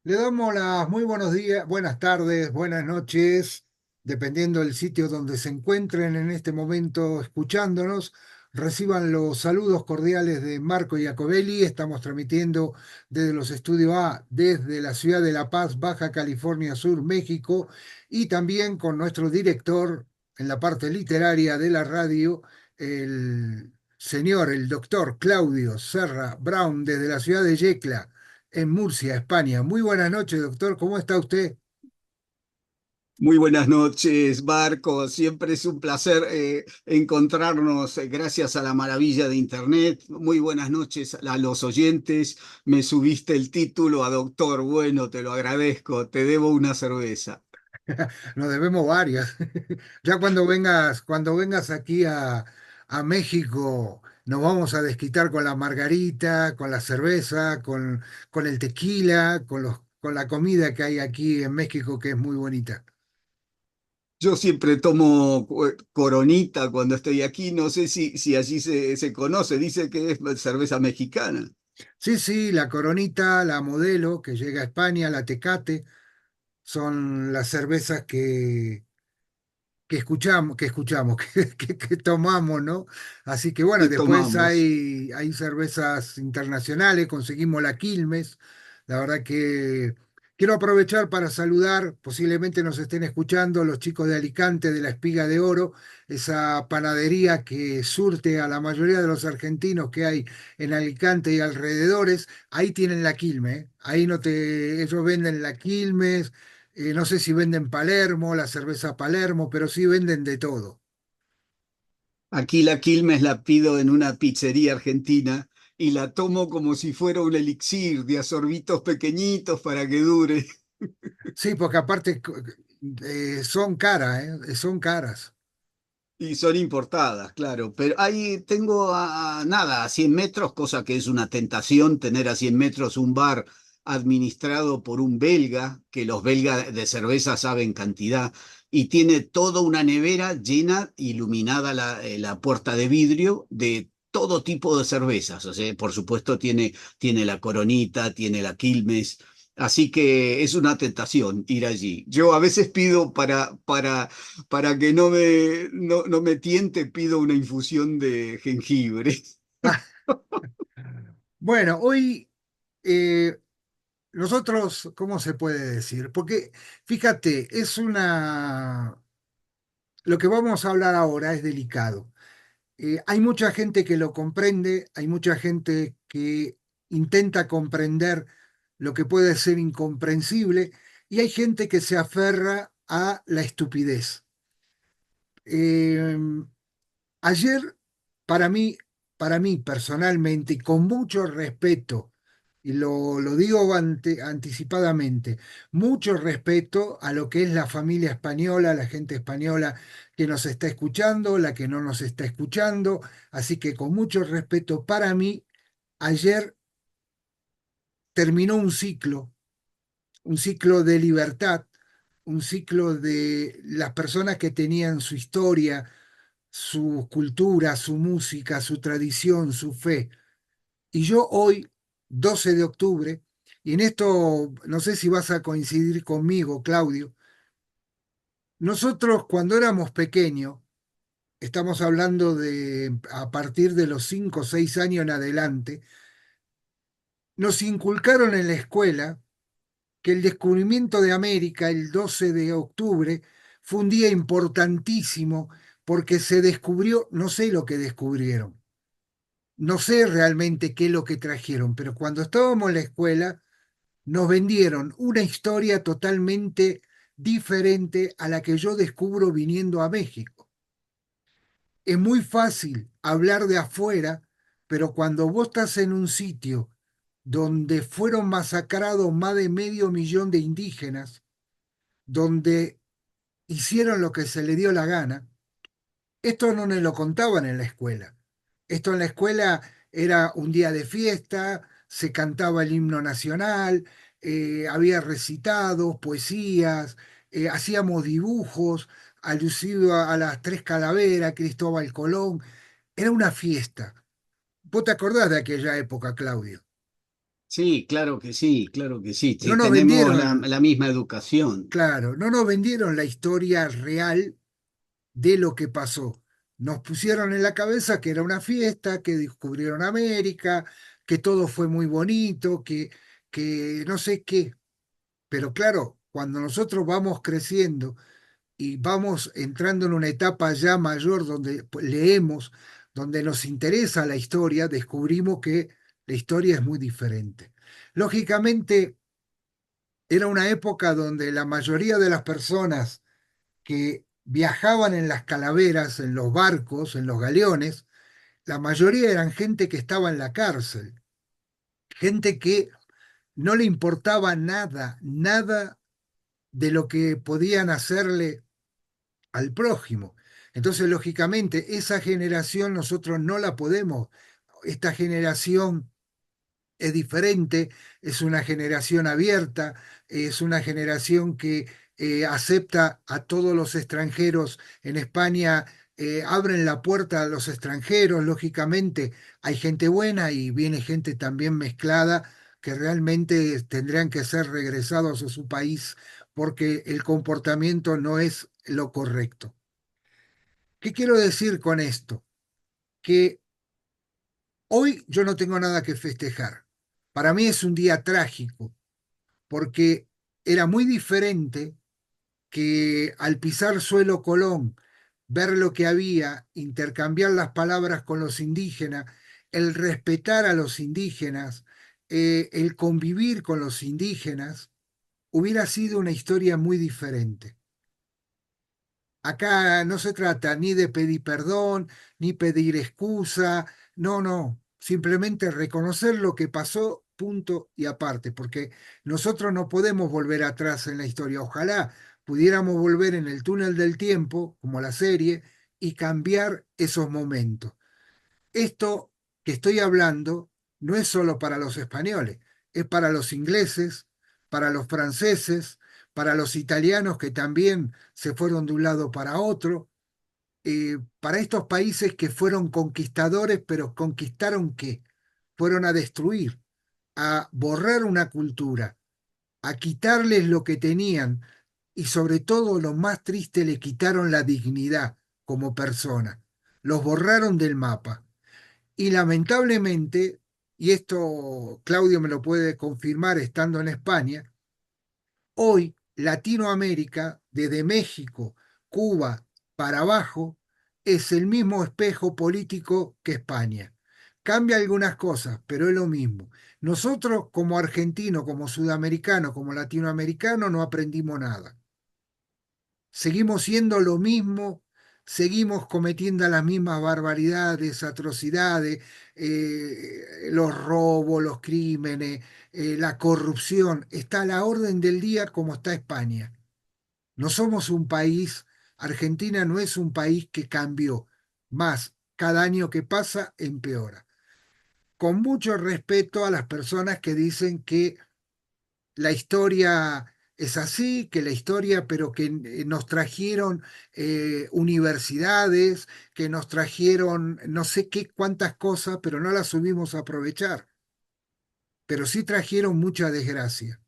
Le damos las muy buenos días, buenas tardes, buenas noches, dependiendo del sitio donde se encuentren en este momento escuchándonos. Reciban los saludos cordiales de Marco Iacobelli. Estamos transmitiendo desde los estudios A, desde la ciudad de La Paz, Baja California Sur, México, y también con nuestro director en la parte literaria de la radio, el señor, el doctor Claudio Serra Brown, desde la ciudad de Yecla en Murcia, España. Muy buenas noches, doctor. ¿Cómo está usted? Muy buenas noches, Barco. Siempre es un placer encontrarnos gracias a la maravilla de Internet. Muy buenas noches a los oyentes. Me subiste el título a doctor. Bueno, te lo agradezco. Te debo una cerveza. Nos debemos varias. Ya cuando vengas aquí a México, nos vamos a desquitar con la margarita, con la cerveza, con el tequila, con la comida que hay aquí en México, que es muy bonita. Yo siempre tomo Coronita cuando estoy aquí. No sé si allí se conoce. Dice que es cerveza mexicana. Sí, sí, la Coronita, la Modelo, que llega a España, la Tecate, son las cervezas que escuchamos, que tomamos, ¿no? Así que bueno, Que después tomamos. hay cervezas internacionales, conseguimos la Quilmes. La verdad que quiero aprovechar para saludar, posiblemente nos estén escuchando los chicos de Alicante, de la Espiga de Oro, esa panadería que surte a la mayoría de los argentinos que hay en Alicante y alrededores. Ahí tienen la Quilmes, ¿eh? Ahí no te, ellos venden la Quilmes. No sé si venden Palermo, la cerveza Palermo, pero sí venden de todo. Aquí la Quilmes la pido en una pizzería argentina y la tomo como si fuera un elixir de a sorbitos pequeñitos para que dure. Sí, porque aparte son caras, son caras. Y son importadas, claro. Pero ahí tengo nada, a 100 metros, cosa que es una tentación tener a 100 metros un bar administrado por un belga, que los belgas de cerveza saben cantidad, y tiene toda una nevera llena, iluminada la puerta de vidrio, de todo tipo de cervezas. O sea, por supuesto tiene la Coronita, tiene la Quilmes. Así que es una tentación ir allí. Yo a veces pido para que no me tiente, pido una infusión de jengibre. Bueno, hoy eh, nosotros, ¿cómo se puede decir? Porque fíjate, lo que vamos a hablar ahora es delicado. Hay mucha gente que lo comprende, hay mucha gente que intenta comprender lo que puede ser incomprensible y hay gente que se aferra a la estupidez. Eh, Ayer, para mí, para mí personalmente, y con mucho respeto, y lo digo anticipadamente, mucho respeto a lo que es la familia española, la gente española que nos está escuchando, la que no nos está escuchando, así que con mucho respeto para mí, ayer terminó un ciclo de libertad, un ciclo de las personas que tenían su historia, su cultura, su música, su tradición, su fe. Y yo hoy, 12 de octubre, y en esto no sé si vas a coincidir conmigo, Claudio, nosotros cuando éramos pequeños, estamos hablando de a partir de los 5 o 6 años en adelante, nos inculcaron en la escuela que el descubrimiento de América el 12 de octubre fue un día importantísimo porque se descubrió, no sé lo que descubrieron. No sé realmente qué es lo que trajeron, pero cuando estábamos en la escuela nos vendieron una historia totalmente diferente a la que yo descubro viniendo a México. Es muy fácil hablar de afuera, pero cuando vos estás en un sitio donde fueron masacrados más de medio millón de indígenas, donde hicieron lo que se le dio la gana, esto no nos lo contaban en la escuela. Esto en la escuela era un día de fiesta, se cantaba el himno nacional, había recitados, poesías, hacíamos dibujos alusivos a las tres calaveras, Cristóbal Colón. Era una fiesta. ¿Vos te acordás de aquella época, Claudio? Sí, claro que sí, claro que sí. No Sí, nos tenemos vendieron, la misma educación. claro, no nos vendieron la historia real de lo que pasó. Nos pusieron en la cabeza que era una fiesta, que descubrieron América, que todo fue muy bonito, que no sé qué. Pero claro, cuando nosotros vamos creciendo y vamos entrando en una etapa ya mayor donde pues, leemos, donde nos interesa la historia, descubrimos que la historia es muy diferente. Lógicamente, era una época donde la mayoría de las personas que viajaban en las calaveras, en los barcos, en los galeones, la mayoría eran gente que estaba en la cárcel, gente que no le importaba nada, nada de lo que podían hacerle al prójimo. Entonces, lógicamente, esa generación nosotros no la podemos, esta generación es diferente, es una generación abierta, es una generación que acepta a todos los extranjeros. En España abren la puerta a los extranjeros, lógicamente hay gente buena y viene gente también mezclada que realmente tendrían que ser regresados a su país porque el comportamiento no es lo correcto. ¿Qué quiero decir con esto? Que hoy yo no tengo nada que festejar. Para mí es un día trágico porque era muy diferente que al pisar suelo Colón, ver lo que había, intercambiar las palabras con los indígenas, el respetar a los indígenas, el convivir con los indígenas, hubiera sido una historia muy diferente. Acá no se trata ni de pedir perdón, ni pedir excusa, no, no, simplemente reconocer lo que pasó, punto y aparte, porque nosotros no podemos volver atrás en la historia. Ojalá pudiéramos volver en el túnel del tiempo, como la serie, y cambiar esos momentos. Esto que estoy hablando no es solo para los españoles, es para los ingleses, para los franceses, para los italianos que también se fueron de un lado para otro, para estos países que fueron conquistadores, pero conquistaron qué? Fueron a destruir, a borrar una cultura, a quitarles lo que tenían y sobre todo lo más triste, le quitaron la dignidad como persona, los borraron del mapa. Y lamentablemente, y esto Claudio me lo puede confirmar estando en España, hoy Latinoamérica, desde México, Cuba para abajo, es el mismo espejo político que España. Cambia algunas cosas, pero es lo mismo. Nosotros como argentinos, como sudamericanos, como latinoamericanos, no aprendimos nada. Seguimos siendo lo mismo, seguimos cometiendo las mismas barbaridades, atrocidades, los robos, los crímenes, la corrupción. Está a la orden del día como está España. No somos un país, Argentina no es un país que cambió, más cada año que pasa empeora. Con mucho respeto a las personas que dicen que la historia es así, que la historia, pero que nos trajeron universidades, que nos trajeron no sé qué cuántas cosas, pero no las subimos a aprovechar. Pero sí trajeron mucha desgracia,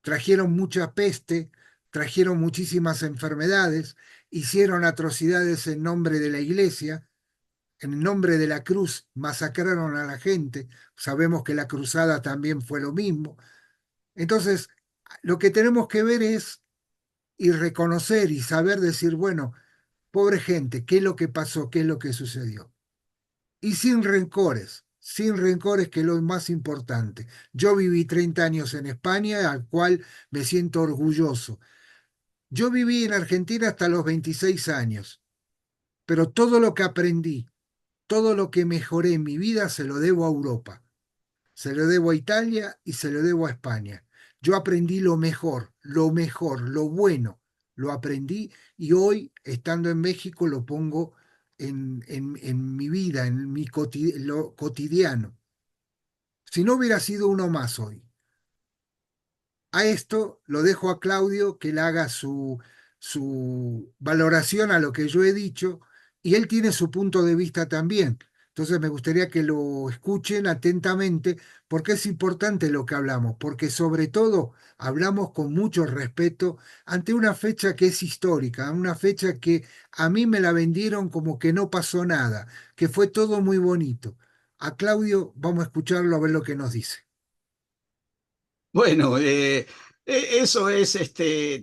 trajeron mucha peste, trajeron muchísimas enfermedades, hicieron atrocidades en nombre de la iglesia, en nombre de la cruz, masacraron a la gente. Sabemos que la cruzada también fue lo mismo. Entonces, lo que tenemos que ver es y reconocer y saber decir, bueno, pobre gente, ¿qué es lo que pasó? ¿Qué es lo que sucedió? Y sin rencores que es lo más importante. Yo viví 30 años en España, al cual me siento orgulloso. Yo viví en Argentina hasta los 26 años, pero todo lo que aprendí, todo lo que mejoré en mi vida se lo debo a Europa. Se lo debo a Italia y se lo debo a España. Yo aprendí lo mejor, lo bueno, lo aprendí y hoy, estando en México, lo pongo en mi vida, en lo cotidiano. Si no hubiera sido uno más hoy. A esto lo dejo a Claudio que le haga su valoración a lo que yo he dicho y él tiene su punto de vista también. Entonces me gustaría que lo escuchen atentamente porque es importante lo que hablamos, porque sobre todo hablamos con mucho respeto ante una fecha que es histórica, una fecha que a mí me la vendieron como que no pasó nada, que fue todo muy bonito. A Claudio vamos a escucharlo a ver lo que nos dice. Bueno, eso es,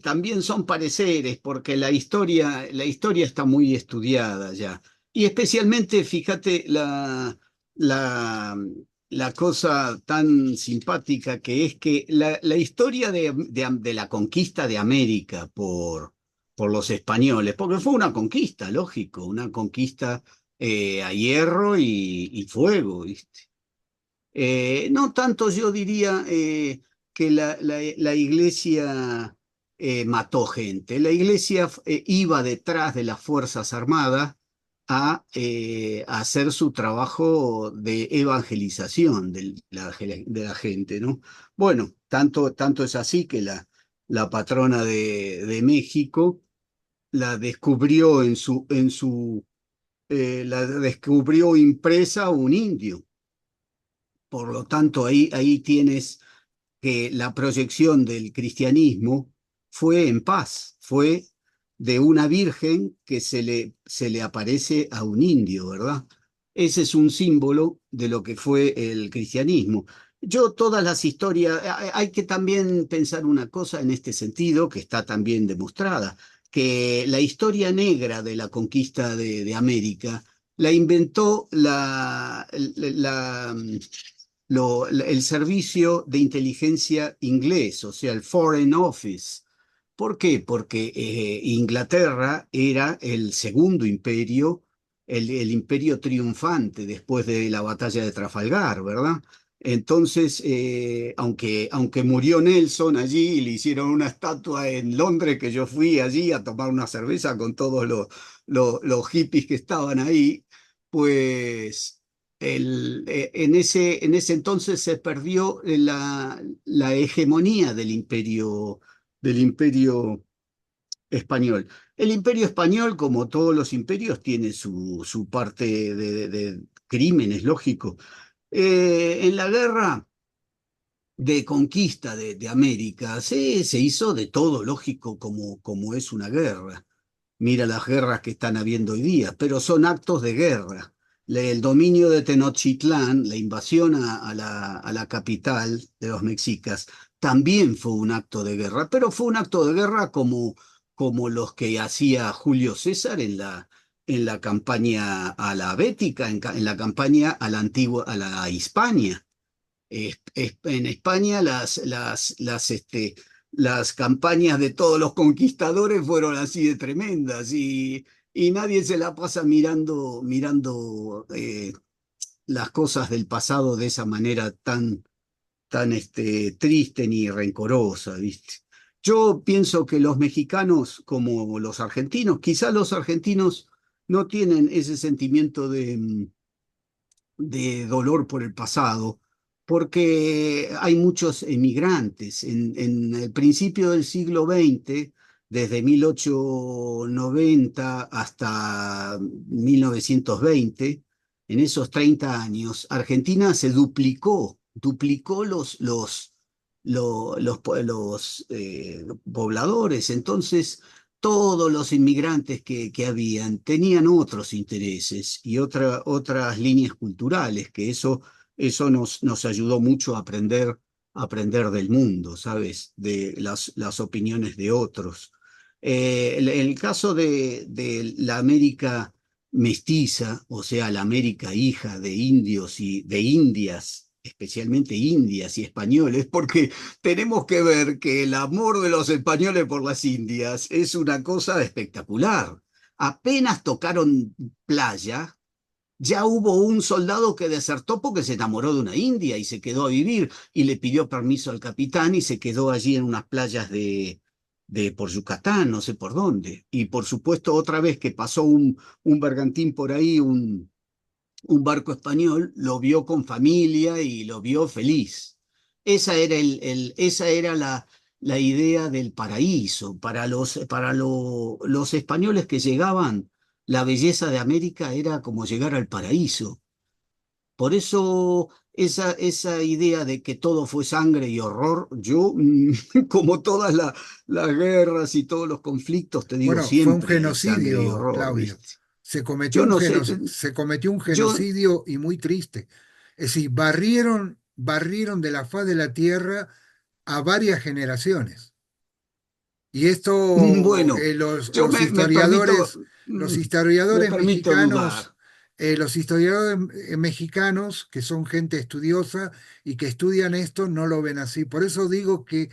también son pareceres, porque la historia está muy estudiada ya. Y especialmente, fíjate, la, la cosa tan simpática que es que la historia de la conquista de América por los españoles, porque fue una conquista, lógico, una conquista a hierro y fuego, ¿viste? No tanto yo diría que la iglesia mató gente. La iglesia iba detrás de las Fuerzas Armadas a hacer su trabajo de evangelización de la gente, ¿no? Bueno, tanto es así que la patrona de México la descubrió la descubrió impresa un indio. Por lo tanto, ahí tienes que la proyección del cristianismo fue en paz, fue de una virgen que se le aparece a un indio, ¿verdad? Ese es un símbolo de lo que fue el cristianismo. Yo todas las historias, hay que también pensar una cosa en este sentido, que está también demostrada, que la historia negra de la conquista de América la inventó el servicio de inteligencia inglés, o sea, el Foreign Office. ¿Por qué? Porque Inglaterra era el segundo imperio, el imperio triunfante después de la batalla de Trafalgar, ¿verdad? Entonces, aunque murió Nelson allí y le hicieron una estatua en Londres, que yo fui allí a tomar una cerveza con todos los hippies que estaban ahí, pues en ese entonces se perdió la hegemonía del imperio español. El imperio español, como todos los imperios, tiene su parte de crímenes, lógico. En la guerra de conquista de América se hizo de todo, lógico, como es una guerra. Mira las guerras que están habiendo hoy día, pero son actos de guerra. El dominio de Tenochtitlán, la invasión a la capital de los mexicas, también fue un acto de guerra, pero fue un acto de guerra como los que hacía Julio César en la campaña a la Bética, en la campaña a la antigua, a la Hispania. En España las campañas de todos los conquistadores fueron así de tremendas y nadie se la pasa mirando las cosas del pasado de esa manera tan triste ni rencorosa, ¿viste? Yo pienso que los mexicanos, como los argentinos, quizás los argentinos no tienen ese sentimiento de dolor por el pasado, porque hay muchos emigrantes. En el principio del siglo XX, desde 1890 hasta 1920, en esos 30 años, Argentina se duplicó los pobladores. Entonces, todos los inmigrantes que habían tenían otros intereses y otras líneas culturales, que eso nos ayudó mucho a aprender del mundo, ¿sabes? De las opiniones de otros. El caso de la América mestiza, o sea, la América hija de indios y de indias, especialmente indias y españoles, porque tenemos que ver que el amor de los españoles por las Indias es una cosa espectacular. Apenas tocaron playa, ya hubo un soldado que desertó porque se enamoró de una india y se quedó a vivir y le pidió permiso al capitán y se quedó allí en unas playas de por Yucatán, no sé por dónde. Y por supuesto, otra vez que pasó un bergantín por ahí, un barco español, lo vio con familia y lo vio feliz. Esa era la idea del paraíso. Los españoles que llegaban, la belleza de América era como llegar al paraíso. Por eso esa idea de que todo fue sangre y horror, yo, como todas las guerras y todos los conflictos, te digo, Bueno, fue un siempre hay sangre y genocidio, horror, Claudio. ¿viste? Yo no sé, Se cometió un yo, genocidio y muy triste. Es decir, barrieron de la faz de la tierra a varias generaciones. Y esto bueno, yo los me historiadores permito mexicanos, dudar. los historiadores mexicanos, que son gente estudiosa y que estudian esto, no lo ven así. Por eso digo que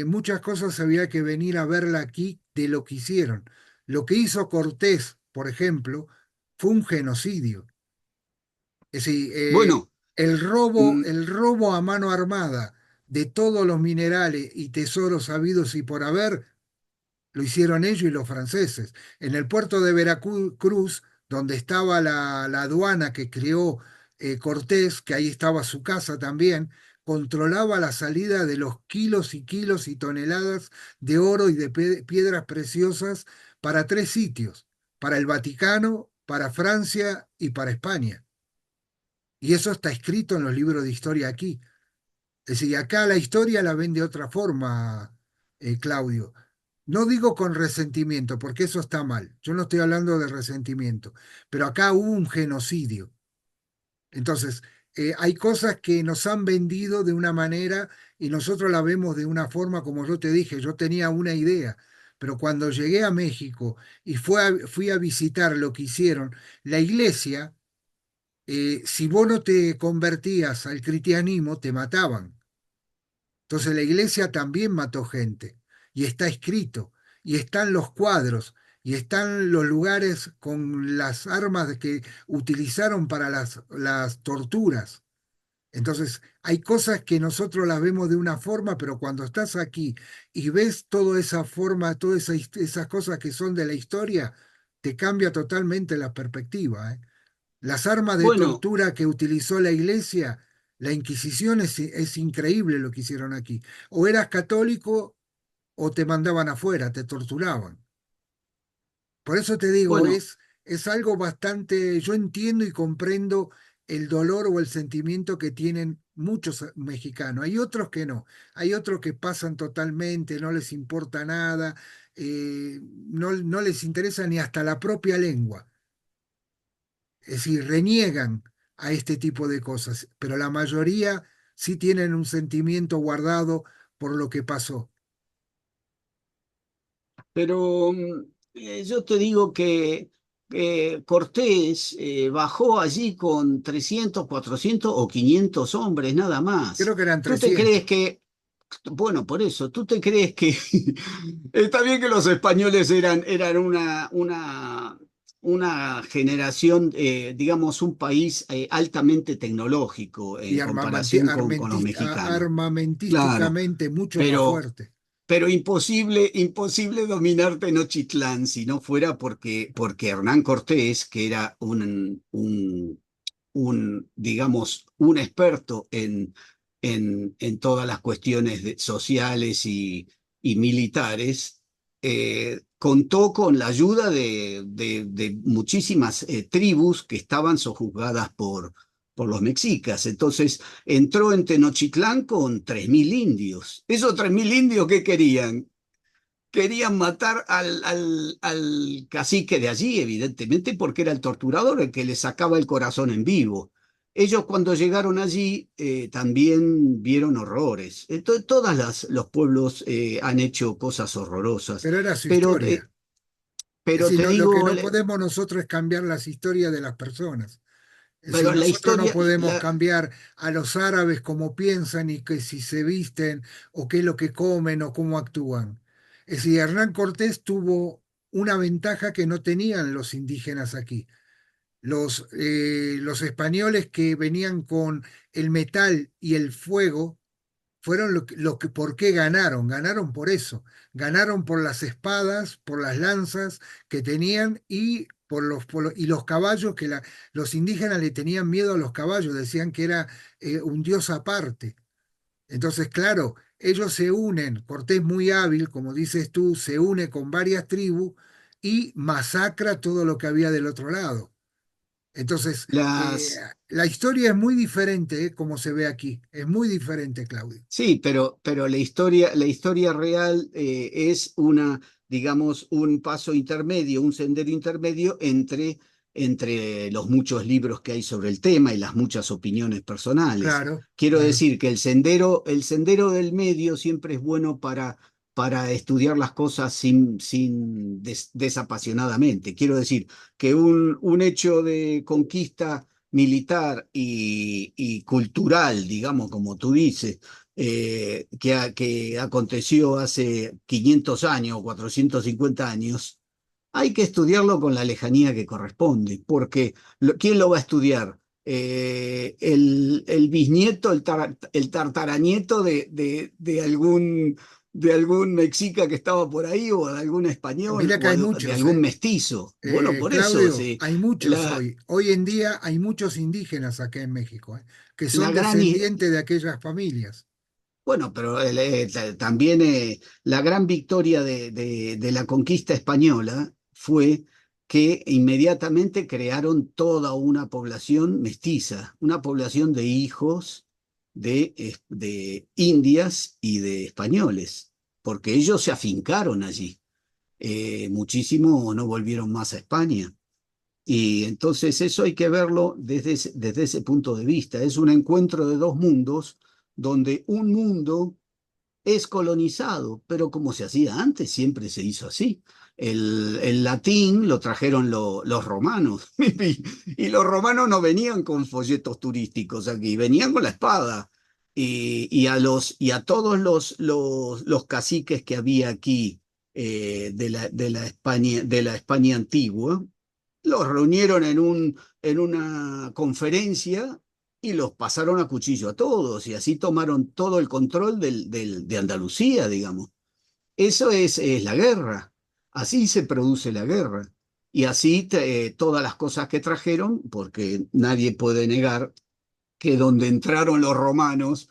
muchas cosas había que venir a verla aquí de lo que hicieron. Lo que hizo Cortés, por ejemplo, fue un genocidio. Es decir, Bueno, mm, el robo a mano armada de todos los minerales y tesoros habidos y por haber lo hicieron ellos y los franceses. En el puerto de Veracruz, donde estaba la aduana que creó Cortés, que ahí estaba su casa también, controlaba la salida de los kilos y kilos y toneladas de oro y de piedras preciosas para tres sitios, para el Vaticano, para Francia y para España. Y eso está escrito en los libros de historia aquí. Es decir, acá la historia la ven de otra forma, Claudio. No digo con resentimiento, porque eso está mal. Yo no estoy hablando de resentimiento, pero acá hubo un genocidio. Entonces, hay cosas que nos han vendido de una manera y nosotros la vemos de una forma, como yo te dije, yo tenía una idea, pero cuando llegué a México y fui a visitar lo que hicieron, la iglesia, si vos no te convertías al cristianismo, te mataban. Entonces la iglesia también mató gente y está escrito y están los cuadros y están los lugares con las armas que utilizaron para las torturas. Entonces hay cosas que nosotros las vemos de una forma, pero cuando estás aquí y ves toda esa forma, esas cosas que son de la historia, te cambia totalmente la perspectiva, ¿eh? Las armas de bueno, tortura que utilizó la iglesia, la Inquisición es increíble lo que hicieron aquí. O eras católico o te mandaban afuera, te torturaban. Por eso te digo, bueno, es algo bastante, yo entiendo y comprendo el dolor o el sentimiento que tienen muchos mexicanos. Hay otros que no, hay otros que pasan totalmente, no les importa nada, no les interesa ni hasta la propia lengua. Es decir, reniegan a este tipo de cosas, pero la mayoría sí tienen un sentimiento guardado por lo que pasó. pero yo te digo que Cortés bajó allí con 300, 400 o 500 hombres, nada más. Creo que eran ¿Tú te crees 300. que, bueno, por eso, tú te crees que está bien que los españoles eran una generación, digamos, un país altamente tecnológico Y en comparación con los mexicanos? Claro, armamentísticamente mucho más pero fuerte. imposible dominar Tenochtitlán si no fuera porque Hernán Cortés, que era digamos, un experto en todas las cuestiones sociales y militares, contó con la ayuda de muchísimas tribus que estaban sojuzgadas por los mexicas. Entonces entró en Tenochtitlán con 3.000 indios. ¿Esos 3.000 indios qué querían? Querían matar al cacique de allí, evidentemente, porque era el torturador, el que le sacaba el corazón en vivo. Ellos cuando llegaron allí también vieron horrores. Todos los pueblos han hecho cosas horrorosas, Pero era su pero, historia. Es pero decir, te lo que digo, no podemos nosotros es cambiar las historias de las personas. Es pero decir, la nosotros no historia, podemos cambiar a los árabes como piensan y que si se visten o qué es lo que comen o cómo actúan. Es decir, Hernán Cortés tuvo una ventaja que no tenían los indígenas aquí. Los españoles que venían con el metal y el fuego fueron ¿por qué ganaron? Ganaron por eso. Ganaron por las espadas, por las lanzas que tenían y y los caballos los indígenas le tenían miedo a los caballos, decían que era un dios aparte. Entonces, claro, ellos se unen, Cortés muy hábil, como dices tú, se une con varias tribus y masacra todo lo que había del otro lado. Entonces, Las, la historia es muy diferente, como se ve aquí. Es muy diferente, Claudio. Sí, pero la historia real es una, digamos, un paso intermedio, un sendero intermedio entre los muchos libros que hay sobre el tema y las muchas opiniones personales. Claro, Quiero claro. decir que el sendero del medio siempre es bueno para estudiar las cosas desapasionadamente. Quiero decir que un hecho de conquista militar y cultural, digamos, como tú dices, que aconteció hace 500 años o 450 años, hay que estudiarlo con la lejanía que corresponde, porque ¿quién lo va a estudiar? El bisnieto, el tartaranieto de algún mexica que estaba por ahí, o de algún español, Mira que o hay de muchos, algún ¿eh? mestizo. Bueno, por eso, Claudio, sí, hay muchos la, hoy. Hoy en día hay muchos indígenas acá en México, que la son gran, descendientes de aquellas familias. Bueno, pero también la gran victoria de la conquista española fue que inmediatamente crearon toda una población mestiza, una población de hijos de indias y de españoles, porque ellos se afincaron allí. Muchísimo no volvieron más a España. Y entonces eso hay que verlo desde ese punto de vista. Es un encuentro de dos mundos donde un mundo es colonizado, pero como se hacía antes, siempre se hizo así. El latín lo trajeron los romanos y los romanos no venían con folletos turísticos aquí, venían con la espada. Y a todos los caciques que había aquí de la España antigua, los reunieron en una conferencia y los pasaron a cuchillo a todos, y así tomaron todo el control de Andalucía, digamos. Eso es la guerra. Así se produce la guerra. Y así todas las cosas que trajeron, porque nadie puede negar que donde entraron los romanos,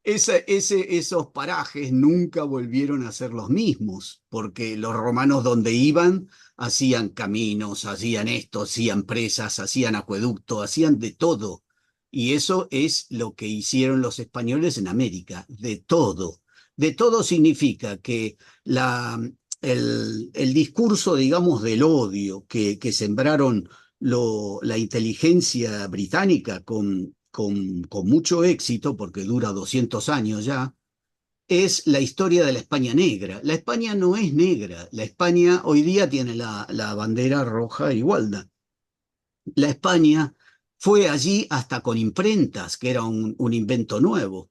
esos parajes nunca volvieron a ser los mismos, porque los romanos donde iban hacían caminos, hacían esto, hacían presas, hacían acueducto, hacían de todo. Y eso es lo que hicieron los españoles en América, de todo. De todo significa que el discurso, digamos, del odio que sembraron la inteligencia británica con mucho éxito, porque dura 200 años ya, es la historia de la España negra. La España no es negra, la España hoy día tiene la bandera roja igualda. La España fue allí hasta con imprentas, que era un invento nuevo.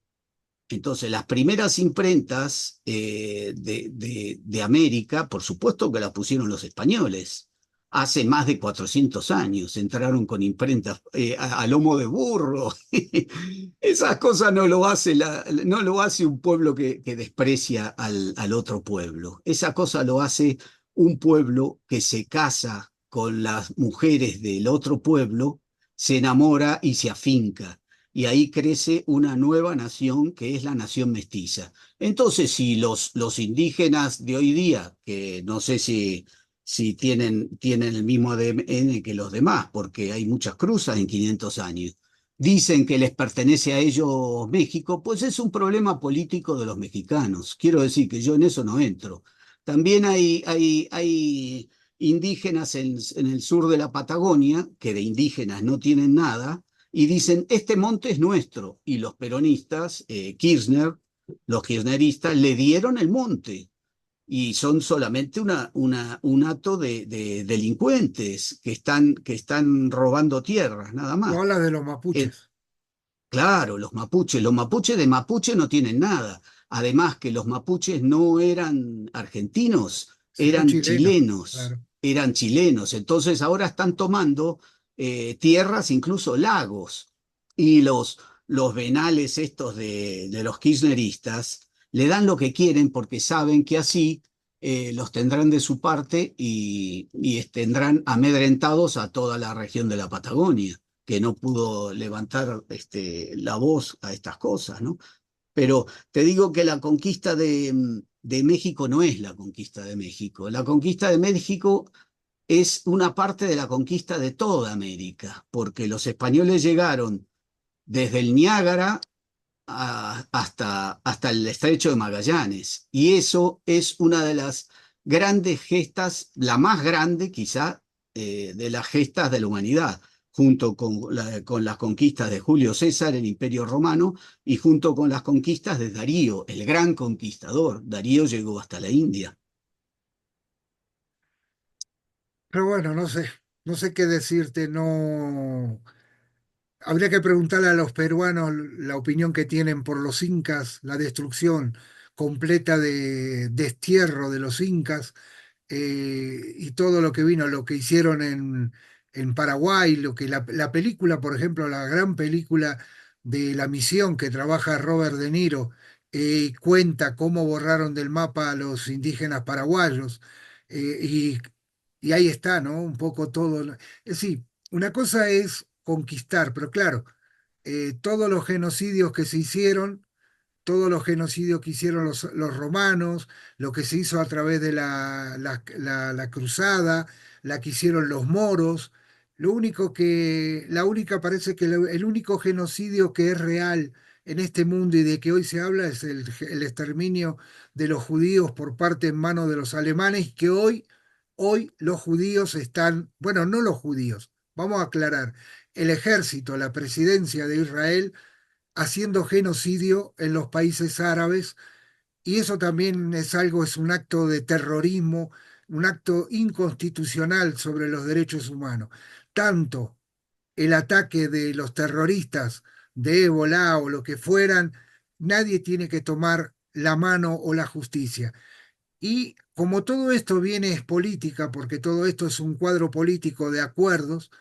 Entonces, las primeras imprentas de América, por supuesto que las pusieron los españoles. Hace más de 400 años entraron con imprentas a lomo de burro. Esas cosas no lo hace un pueblo que desprecia al otro pueblo. Esa cosa lo hace un pueblo que se casa con las mujeres del otro pueblo, se enamora y se afinca, y ahí crece una nueva nación que es la nación mestiza. Entonces, si los indígenas de hoy día, que no sé si tienen el mismo ADN que los demás, porque hay muchas cruzas en 500 años, dicen que les pertenece a ellos México, pues es un problema político de los mexicanos. Quiero decir que yo en eso no entro. También hay indígenas en el sur de la Patagonia, que de indígenas no tienen nada, y dicen, este monte es nuestro. Y los peronistas, los kirchneristas, le dieron el monte. Y son solamente un acto de delincuentes que están robando tierras, nada Tú más. hablas de los Eh, mapuches, claro, los mapuches de Mapuche no tienen nada. Además que los mapuches no eran argentinos, sino chilenos, claro. eran chilenos. Entonces ahora están tomando tierras, incluso lagos. Y los venales estos de los kirchneristas le dan lo que quieren, porque saben que así los tendrán de su parte y tendrán amedrentados a toda la región de la Patagonia, que no pudo levantar la voz a estas cosas, ¿no? Pero te digo que la conquista de México no es la conquista de México. La conquista de México es una parte de la conquista de toda América, porque los españoles llegaron desde el Niágara hasta el estrecho de Magallanes. Y eso es una de las grandes gestas, la más grande quizá, de las gestas de la humanidad, junto con las conquistas de Julio César, el Imperio Romano, y junto con las conquistas de Darío, el gran conquistador. Darío llegó hasta la India. Pero bueno, no sé qué decirte, no. Habría que preguntarle a los peruanos la opinión que tienen por los incas, la destrucción completa de destierro de los incas y todo lo que vino, lo que hicieron en Paraguay, lo que la película, por ejemplo, la gran película de La Misión que trabaja Robert De Niro, cuenta cómo borraron del mapa a los indígenas paraguayos y ahí está, ¿no? Un poco todo. Es decir, una cosa es conquistar, pero claro, todos los genocidios que se hicieron, todos los genocidios que hicieron los romanos, lo que se hizo a través de la cruzada, la que hicieron los moros. La única parece que el único genocidio que es real en este mundo y de que hoy se habla es el exterminio de los judíos por parte en manos de los alemanes, que hoy los judíos están, bueno, no los judíos, vamos a aclarar, el ejército, la presidencia de Israel haciendo genocidio en los países árabes y eso también es algo, es un acto de terrorismo, un acto inconstitucional sobre los derechos humanos. Tanto el ataque de los terroristas de Ébola o lo que fueran, nadie tiene que tomar la mano o la justicia. Y como todo esto viene es política, porque todo esto es un cuadro político de acuerdos,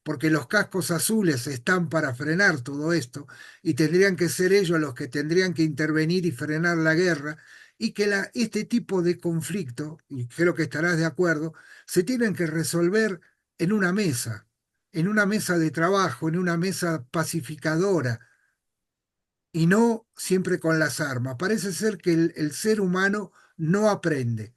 porque los cascos azules están para frenar todo esto y tendrían que ser ellos los que tendrían que intervenir y frenar la guerra, y que este tipo de conflicto, y creo que estarás de acuerdo, se tienen que resolver en una mesa de trabajo, en una mesa pacificadora, y no siempre con las armas. Parece ser que el ser humano no aprende.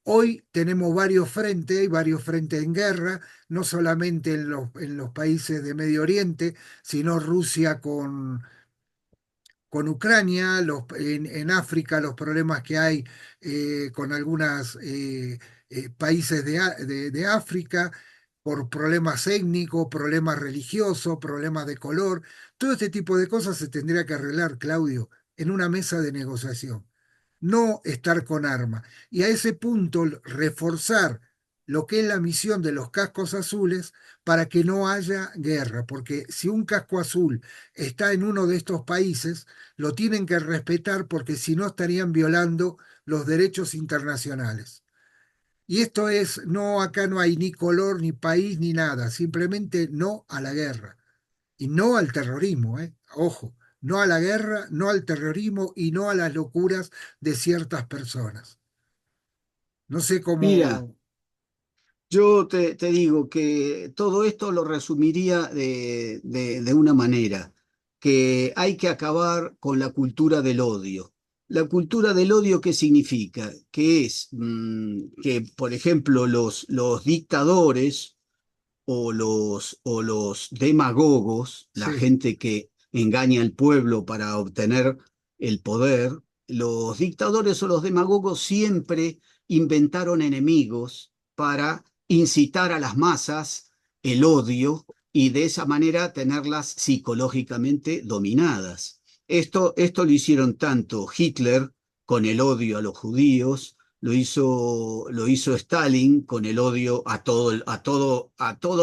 Hoy tenemos hay varios frentes en guerra, no solamente en los países de Medio Oriente, sino Rusia con Ucrania, en África los problemas que hay con algunos países de África, por problemas étnicos, problemas religiosos, problemas de color. Todo este tipo de cosas se tendría que arreglar, Claudio, en una mesa de negociación, no estar con armas. Y a ese punto reforzar lo que es la misión de los cascos azules para que no haya guerra, porque si un casco azul está en uno de estos países, lo tienen que respetar porque si no estarían violando los derechos internacionales. Y esto es, no, acá no hay ni color, ni país, ni nada, simplemente no a la guerra y no al terrorismo, ¿eh? Ojo, no a la guerra, no al terrorismo y no a las locuras de ciertas personas. No sé Mira, cómo, yo te digo que todo esto lo resumiría de una manera, que hay que acabar con la cultura del odio. La cultura del odio, ¿qué significa? Que es que, por ejemplo, los dictadores o los demagogos, la sí, gente que engaña al pueblo para obtener el poder, los dictadores o los demagogos siempre inventaron enemigos para incitar a las masas el odio y de esa manera tenerlas psicológicamente dominadas. Esto lo hicieron tanto Hitler con el odio a los judíos, lo hizo Stalin con el odio a todos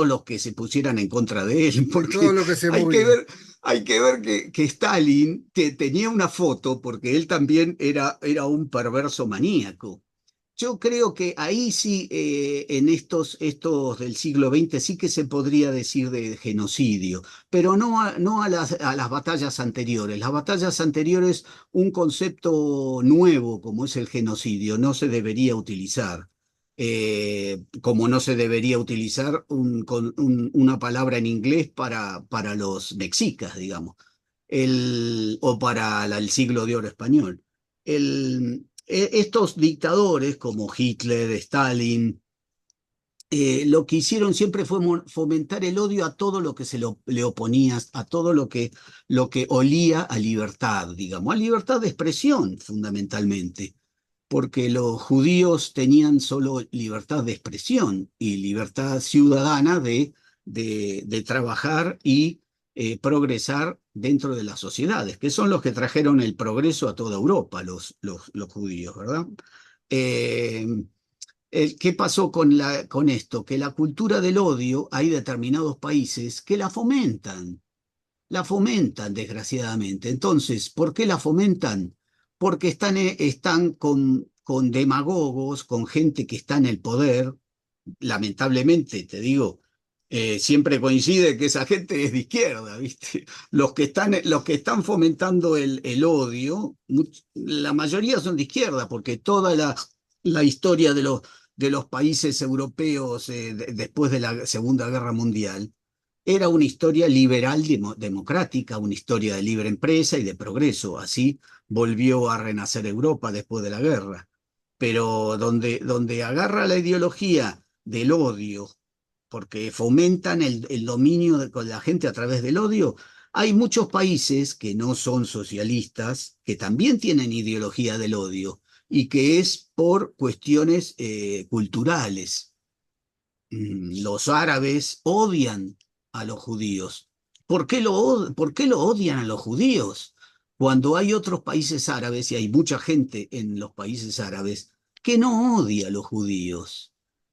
los que se pusieran en contra de él, a todo porque lo que se hay que movía. ver, hay que ver que Stalin tenía una foto, porque él también era un perverso maníaco. Yo creo que ahí sí, en estos del siglo XX, sí que se podría decir de genocidio, pero no a las batallas anteriores. Las batallas anteriores, un concepto nuevo como es el genocidio, no se debería utilizar. Como no se debería utilizar una palabra en inglés para los mexicas, digamos, o para el siglo de oro español. Estos dictadores como Hitler, Stalin, lo que hicieron siempre fue fomentar el odio a todo lo que le oponía, a todo lo que olía a libertad, digamos, a libertad de expresión fundamentalmente, porque los judíos tenían solo libertad de expresión y libertad ciudadana de trabajar y progresar dentro de las sociedades, que son los que trajeron el progreso a toda Europa, los judíos, ¿verdad? Eh, ¿Qué pasó con esto? Que la cultura del odio, hay determinados países que la fomentan desgraciadamente. Entonces, ¿por qué la fomentan? Porque están con demagogos, con gente que está en el poder, lamentablemente, te digo, siempre coincide que esa gente es de izquierda, ¿viste? Los que están fomentando el odio, la mayoría son de izquierda, porque toda la historia de los países europeos después de la Segunda Guerra Mundial era una historia liberal democrática, una historia de libre empresa y de progreso. Así volvió a renacer Europa después de la guerra. Pero donde agarra la ideología del odio, porque fomentan el dominio con la gente a través del odio, hay muchos países que no son socialistas, que también tienen ideología del odio, y que es por cuestiones culturales. Los árabes odian a los judíos. ¿Por qué lo odian a los judíos? Cuando hay otros países árabes, y hay mucha gente en los países árabes, que no odia a los judíos.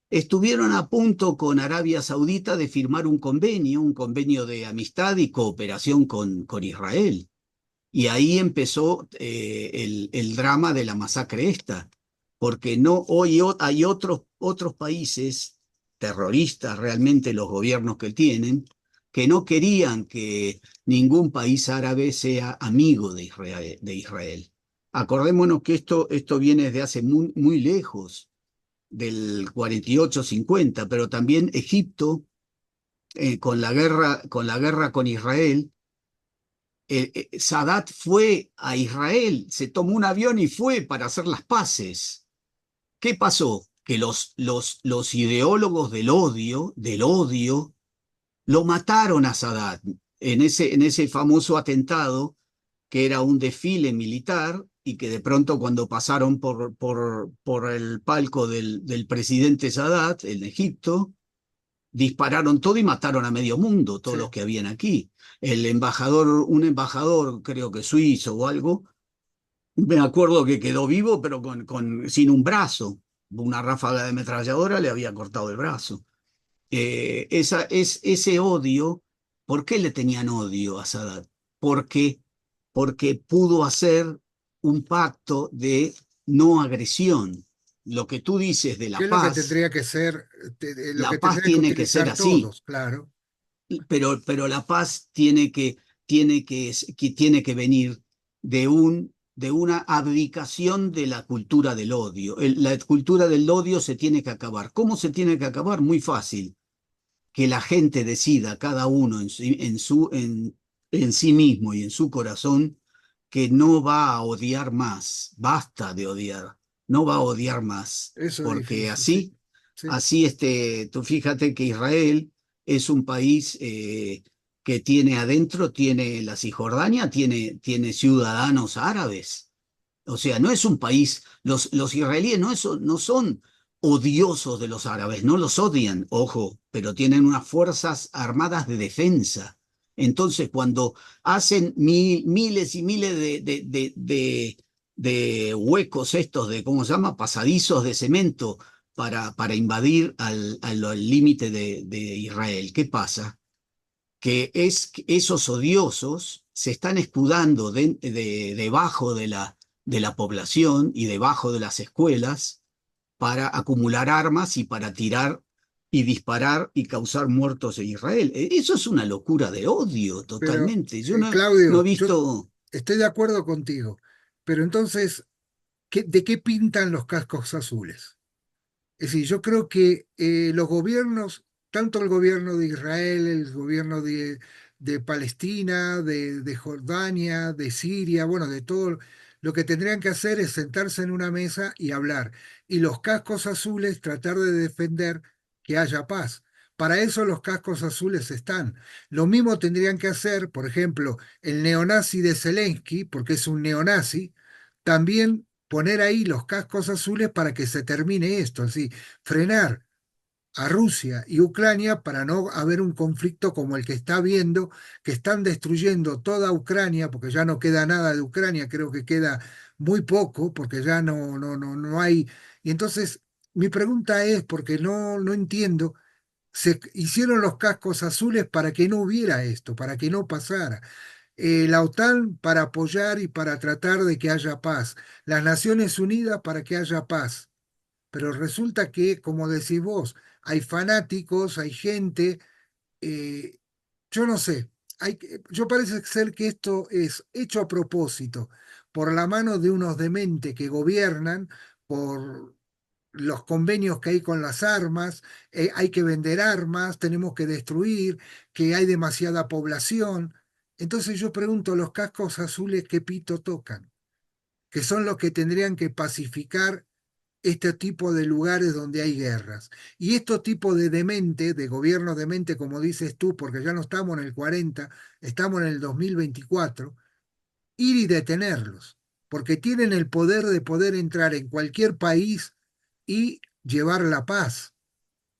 Estuvieron a punto con Arabia Saudita de firmar un convenio de amistad y cooperación con Israel. Y ahí empezó el drama de la masacre esta, porque no hoy hay otros países terroristas, realmente los gobiernos que tienen, que no querían que ningún país árabe sea amigo de Israel. Acordémonos que esto viene desde hace muy lejos, del 48-50, pero también Egipto, con la guerra con Israel, Sadat fue a Israel, se tomó un avión y fue para hacer las paces. ¿Qué pasó? Que los ideólogos del odio, lo mataron a Sadat en ese famoso atentado que era un desfile militar y que de pronto cuando pasaron por el palco del presidente Sadat en Egipto, dispararon todo y mataron a medio mundo, todos los Sí. que habían aquí. Un embajador, creo que suizo o algo, me acuerdo que quedó vivo, pero sin un brazo. Una ráfaga de ametralladora le había cortado el brazo. Ese odio, ¿por qué le tenían odio a Sadat? Porque, porque pudo hacer un pacto de no agresión. Lo que tú dices de ¿Qué es lo que tendría que ser, lo la que paz tendría que tiene que ser utilizar así. todos, claro? Pero la paz tiene que venir de una abdicación de la cultura del odio. La cultura del odio se tiene que acabar. ¿Cómo se tiene que acabar? Muy fácil. Que la gente decida, cada uno en sí mismo y en su corazón, que no va a odiar más. Basta de odiar. No va a odiar más. Eso es Porque difícil, sí. Sí. tú fíjate que Israel es un país que tiene adentro, tiene la Cisjordania, tiene ciudadanos árabes. O sea, no es un país, los israelíes no son odiosos de los árabes, no los odian, ojo, pero tienen unas fuerzas armadas de defensa. Entonces, cuando hacen miles y miles de huecos estos, de, ¿cómo se llama? Pasadizos de cemento para invadir al límite de Israel, ¿qué pasa? Que esos odiosos se están escudando debajo de la población y debajo de las escuelas para acumular armas y para tirar y disparar y causar muertos en Israel. Eso es una locura de odio Pero, totalmente. No he Claudio, yo visto. estoy de acuerdo contigo, pero entonces, ¿de qué pintan los cascos azules? Es decir, yo creo que los gobiernos, tanto el gobierno de Israel, el gobierno de Palestina, de Jordania, de Siria, bueno, de todo, lo que tendrían que hacer es sentarse en una mesa y hablar. Y los cascos azules tratar de defender que haya paz. Para eso los cascos azules están. Lo mismo tendrían que hacer, por ejemplo, el neonazi de Zelensky, porque es un neonazi, también poner ahí los cascos azules para que se termine esto, así, frenar a Rusia y Ucrania para no haber un conflicto como el que está habiendo, que están destruyendo toda Ucrania, porque ya no queda nada de Ucrania, creo que queda muy poco, porque ya no hay. Y entonces, mi pregunta es, porque no entiendo, se hicieron los cascos azules para que no hubiera esto, para que no pasara. La OTAN para apoyar y para tratar de que haya paz. Las Naciones Unidas para que haya paz. Pero resulta que, como decís vos, hay fanáticos, hay gente, eh, yo no sé, yo parece ser que esto es hecho a propósito, por la mano de unos dementes que gobiernan, por los convenios que hay con las armas, hay que vender armas, tenemos que destruir, que hay demasiada población. Entonces yo pregunto, los cascos azules, ¿qué pito tocan? Que son los que tendrían que pacificar este tipo de lugares donde hay guerras. Y estos tipos de demente, de gobiernos demente, como dices tú, porque ya no estamos en el 40, estamos en el 2024, ir y detenerlos, porque tienen el poder de poder entrar en cualquier país y llevar la paz.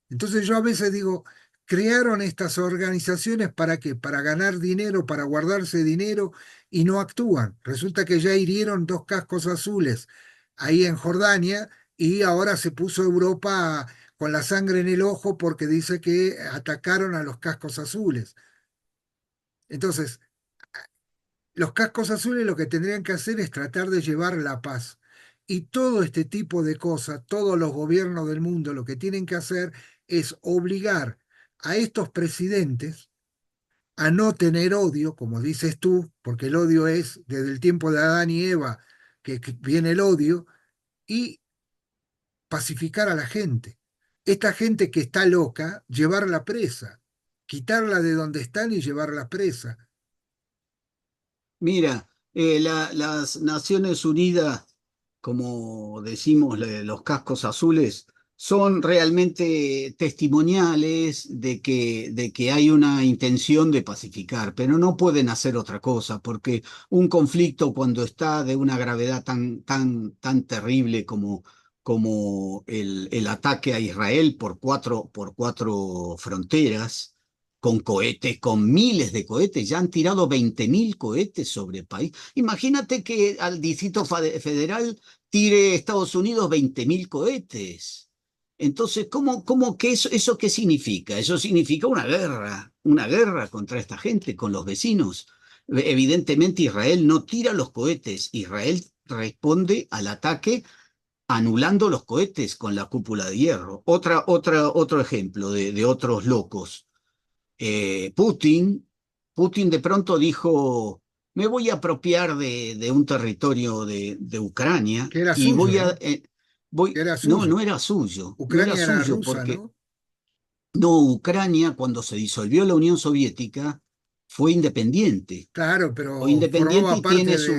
Entonces yo a veces digo, crearon estas organizaciones para qué, para ganar dinero, para guardarse dinero y no actúan. Resulta que ya hirieron dos cascos azules ahí en Jordania y ahora se puso Europa con la sangre en el ojo porque dice que atacaron a los cascos azules. Entonces, los cascos azules lo que tendrían que hacer es tratar de llevar la paz. Y todo este tipo de cosas, todos los gobiernos del mundo lo que tienen que hacer es obligar a estos presidentes a no tener odio, como dices tú, porque el odio es desde el tiempo de Adán y Eva que viene el odio, y pacificar a la gente. Esta gente que está loca, llevarla presa, quitarla de donde están y llevarla presa. Mira, las Naciones Unidas, como decimos, los cascos azules, son realmente testimoniales de que hay una intención de pacificar, pero no pueden hacer otra cosa, porque un conflicto cuando está de una gravedad tan terrible como el ataque a Israel por cuatro fronteras, con cohetes, con miles de cohetes, ya han tirado 20.000 cohetes sobre el país. Imagínate que al Distrito Federal tire Estados Unidos 20.000 cohetes. Entonces, ¿cómo que eso qué significa? Eso significa una guerra contra esta gente, con los vecinos. Evidentemente Israel no tira los cohetes, Israel responde al ataque anulando los cohetes con la cúpula de hierro. Otro ejemplo de otros locos. Putin de pronto dijo, me voy a apropiar de un territorio de Ucrania Que era y suyo, ¿no? Que era no, suyo. no era Ucrania era suyo, rusa, porque ¿no? no, Ucrania cuando se disolvió la Unión Soviética Claro, fue pero independiente y tiene su,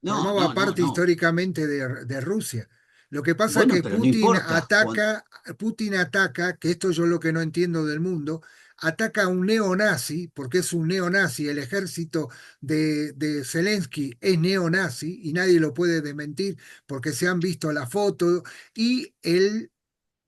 formaba parte no, históricamente de Rusia. Lo que pasa es bueno, que pero no importa, Putin ataca, que esto yo lo que no entiendo del mundo, ataca a un neonazi, porque es un neonazi, el ejército de Zelensky es neonazi y nadie lo puede desmentir porque se han visto la foto y él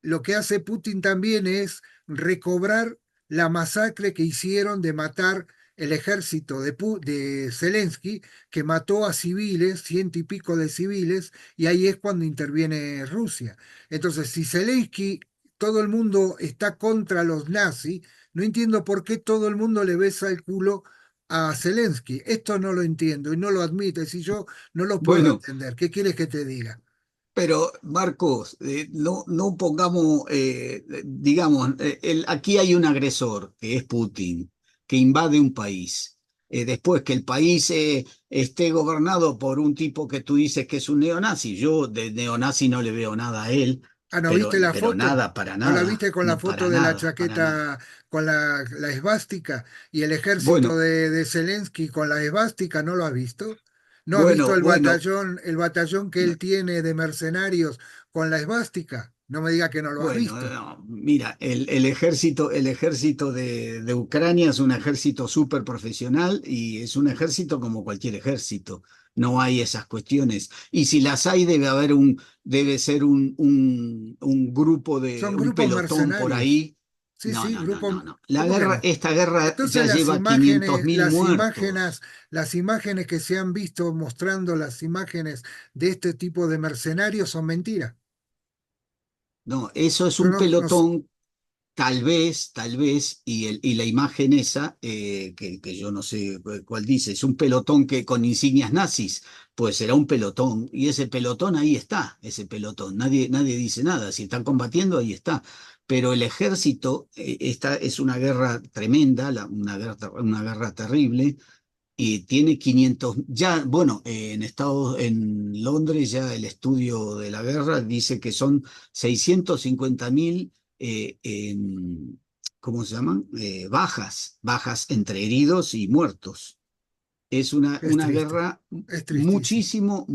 lo que hace Putin también es recobrar la masacre que hicieron de matar el ejército de Zelensky, que mató a civiles, ciento y pico de civiles, y ahí es cuando interviene Rusia. Entonces, si Zelensky, todo el mundo está contra los nazis, no entiendo por qué todo el mundo le besa el culo a Zelensky. Esto no lo entiendo y no lo admito. Si yo no lo puedo bueno, entender, ¿qué quieres que te diga? pero Marcos, no pongamos, digamos, aquí hay un agresor, que es Putin, que invade un país. Después que el país esté gobernado por un tipo que tú dices que es un neonazi, yo de neonazi no le veo nada a él, Ah, ¿no viste la pero foto? nada, para ¿No la viste nada, con la no foto para de la nada, para nada. chaqueta con la esvástica y el ejército Bueno, de Zelensky con la esvástica? ¿No lo has visto? ¿No has visto bueno. el batallón que él tiene de mercenarios con la esvástica? No me diga que no lo has Bueno, visto. no, mira, el ejército de Ucrania es un ejército súper profesional y es un ejército como cualquier ejército. No hay esas cuestiones. Y si las hay, debe ser un grupo Son un grupos pelotón por mercenarios. ahí. Sí, No, sí, no, no, grupos. no, no. ¿Cómo que no? Esta guerra Entonces ya lleva 500.000 muertos. las imágenes que se han visto mostrando las imágenes de este tipo de mercenarios son mentiras. No, eso es Yo un pelotón. Tal vez, y la imagen esa, que yo no sé cuál dice, es un pelotón que con insignias nazis, pues será un pelotón, y ese pelotón ahí está, ese pelotón, nadie dice nada, si están combatiendo, ahí está. Pero el ejército, esta es una guerra tremenda, una guerra terrible, y tiene 500, ya, bueno, en Londres ya el estudio de la guerra dice que son 650.000, ¿cómo se llaman? Bajas entre heridos y muertos. Es Es una triste, guerra es tristísimo.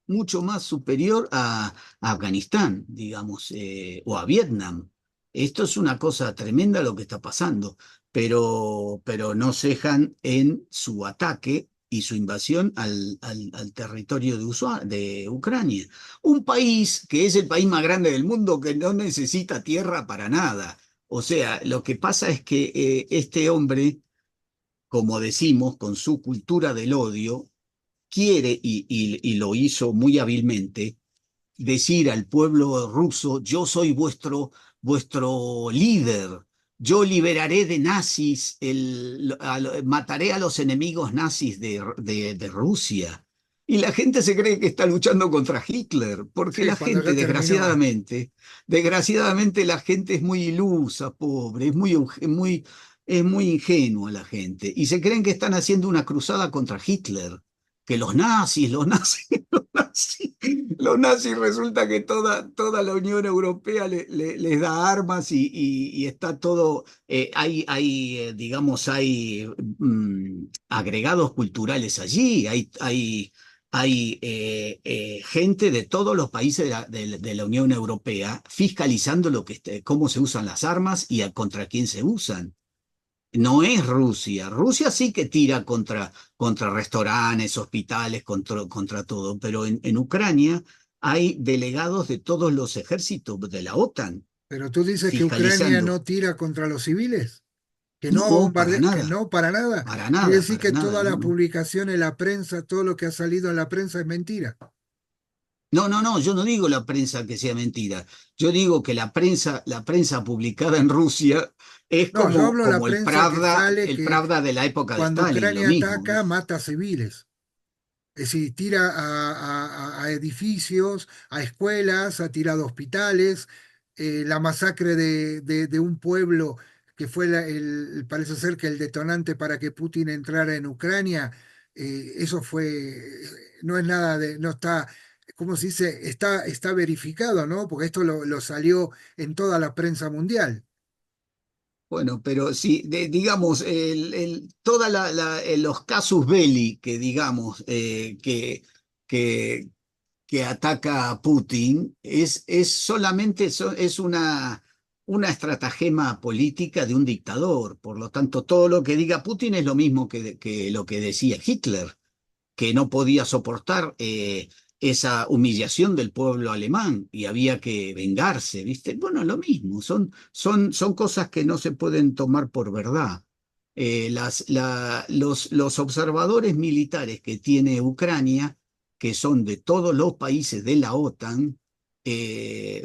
mucho más superior a Afganistán, digamos, o a Vietnam. Esto es una cosa tremenda lo que está pasando, pero no cejan en su ataque y su invasión al territorio de Ucrania. Un país que es el país más grande del mundo que no necesita tierra para nada. O sea, lo que pasa es que este hombre, como decimos, con su cultura del odio, quiere, y lo hizo muy hábilmente, decir al pueblo ruso: yo soy vuestro líder, yo liberaré de nazis, mataré a los enemigos nazis de Rusia. Y la gente se cree que está luchando contra Hitler, porque Sí, la cuando gente, ya terminó. desgraciadamente la gente es muy ilusa, pobre, es muy ingenua la gente, y se creen que están haciendo una cruzada contra Hitler, que los nazis, los nazis. Los nazis, resulta que toda la Unión Europea les da armas, y está todo, digamos, hay agregados culturales allí, hay gente de todos los países de la Unión Europea fiscalizando cómo se usan las armas y contra quién se usan. No es Rusia. Rusia sí que tira contra restaurantes, hospitales, contra todo, pero en Ucrania hay delegados de todos los ejércitos de la OTAN Pero tú dices que Ucrania fiscalizando. no tira contra los civiles, que no No, para bombardea, que nada, no para nada. para Quiere nada, decir para que nada, toda no, la no. publicación en la prensa, todo lo que ha salido en la prensa es mentira. No, no, no, yo no digo la prensa que sea mentira. Yo digo que la prensa publicada en Rusia es No, yo hablo de la como el prensa que Pravda, sale el que Pravda de la época de cuando Stalin, lo Ucrania mismo. ataca, mata civiles. Es decir, tira a edificios, a escuelas, ha tirado a hospitales, la masacre de un pueblo que fue parece ser que el detonante para que Putin entrara en Ucrania, eso fue, no es nada de, no está, ¿cómo se dice? Está verificado, ¿no? Porque esto lo salió en toda la prensa mundial. Bueno, pero sí, digamos, los casus belli que digamos, que, que ataca a Putin es solamente es una estratagema política de un dictador. Por lo tanto, todo lo que diga Putin es lo mismo que lo que decía Hitler, que no podía soportar esa humillación del pueblo alemán y había que vengarse, ¿viste? Bueno, lo mismo, son cosas que no se pueden tomar por verdad. Los observadores militares que tiene Ucrania, que son de todos los países de la OTAN,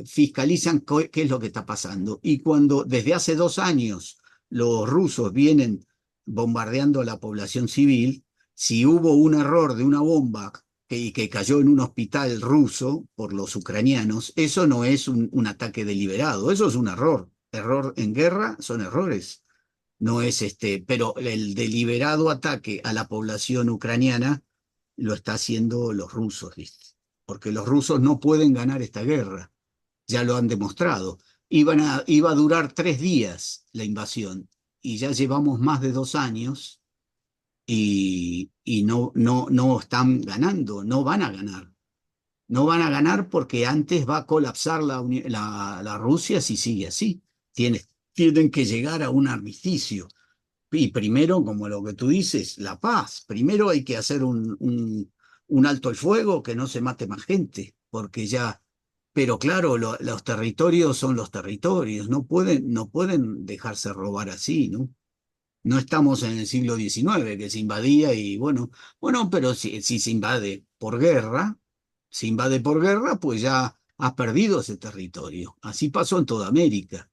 fiscalizan qué es lo que está pasando. Y cuando desde hace 2 años los rusos vienen bombardeando a la población civil, si hubo un error de una bomba que cayó en un hospital ruso por los ucranianos, eso no es un ataque deliberado, eso es un error. Error en guerra son errores. No es pero el deliberado ataque a la población ucraniana lo está haciendo los rusos, ¿viste? Porque los rusos no pueden ganar esta guerra, ya lo han demostrado. Iba a durar 3 días la invasión, y ya llevamos más de 2 años, y no están ganando, no van a ganar. No van a ganar porque antes va a colapsar la Rusia si sigue así. Tienen que llegar a un armisticio. Y primero, como lo que tú dices, la paz. Primero hay que hacer un alto el fuego, que no se mate más gente, porque ya... Pero claro, los territorios son los territorios, no pueden dejarse robar así, ¿no? No estamos en el siglo XIX, que se invadía y bueno, pero si se invade por guerra, pues ya has perdido ese territorio. Así pasó en toda América.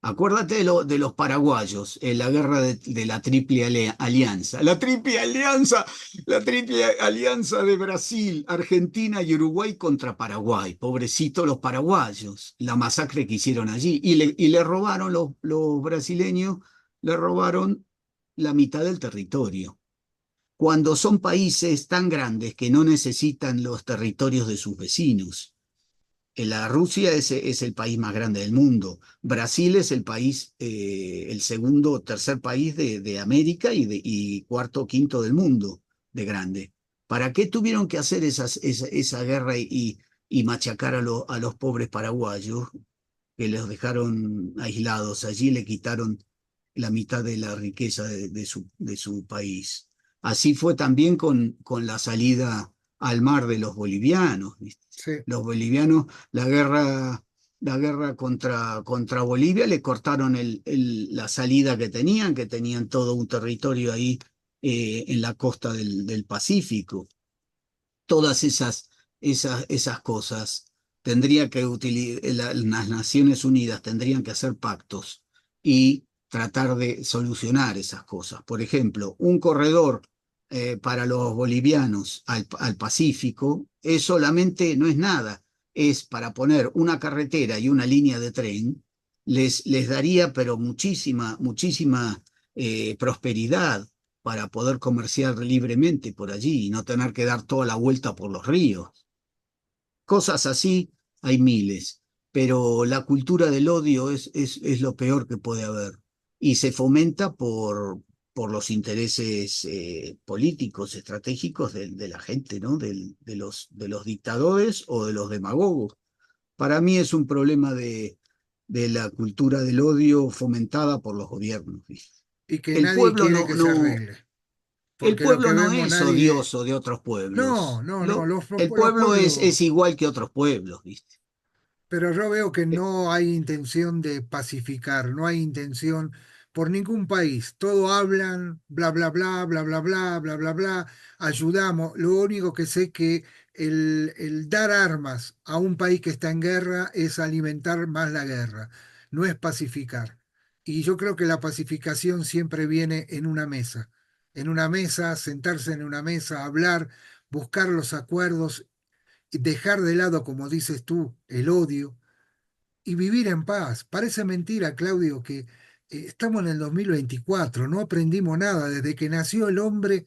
Acuérdate de los paraguayos en la guerra de la Triple Alianza. La Triple Alianza de Brasil, Argentina y Uruguay contra Paraguay. Pobrecitos los paraguayos, la masacre que hicieron allí. Y le robaron los brasileños, le robaron la mitad del territorio. Cuando son países tan grandes que no necesitan los territorios de sus vecinos. La Rusia es el país más grande del mundo. Brasil es el país, el segundo o tercer país de América y cuarto o quinto del mundo de grande. ¿Para qué tuvieron que hacer esa guerra y machacar a los pobres paraguayos que los dejaron aislados? Allí le quitaron la mitad de la riqueza de su país. Así fue también con la salida al mar de los bolivianos, ¿viste? Sí. Los bolivianos, la guerra contra Bolivia, le cortaron la salida que tenían todo un territorio ahí en la costa del Pacífico. Todas esas cosas tendría que las Naciones Unidas tendrían que hacer pactos y tratar de solucionar esas cosas. Por ejemplo, un corredor para los bolivianos al Pacífico es solamente, no es nada, es para poner una carretera y una línea de tren, les daría pero muchísima, muchísima prosperidad para poder comerciar libremente por allí y no tener que dar toda la vuelta por los ríos. Cosas así hay miles, pero la cultura del odio es lo peor que puede haber y se fomenta por los intereses políticos, estratégicos de la gente, ¿no? De los dictadores o de los demagogos. Para mí es un problema de la cultura del odio fomentada por los gobiernos, ¿viste? Y que El nadie pueblo quiere no, que se no, arregle, el porque lo que pueblo no vemos es nadie... odioso de otros No, pueblos. no, no, El los pueblo es, pueblos... es igual que otros pueblos, ¿viste? Pero yo veo que Eh, no hay intención de pacificar, no hay intención por ningún país. Todo hablan, bla, bla, bla, bla, bla, bla, bla, bla, bla, ayudamos. Lo único que sé que el dar armas a un país que está en guerra es alimentar más la guerra, no es pacificar. Y yo creo que la pacificación siempre viene en una mesa, sentarse en una mesa, hablar, buscar los acuerdos dejar de lado, como dices tú, el odio y vivir en paz. Parece mentira, Claudio, que estamos en el 2024, no aprendimos nada. Desde que nació el hombre,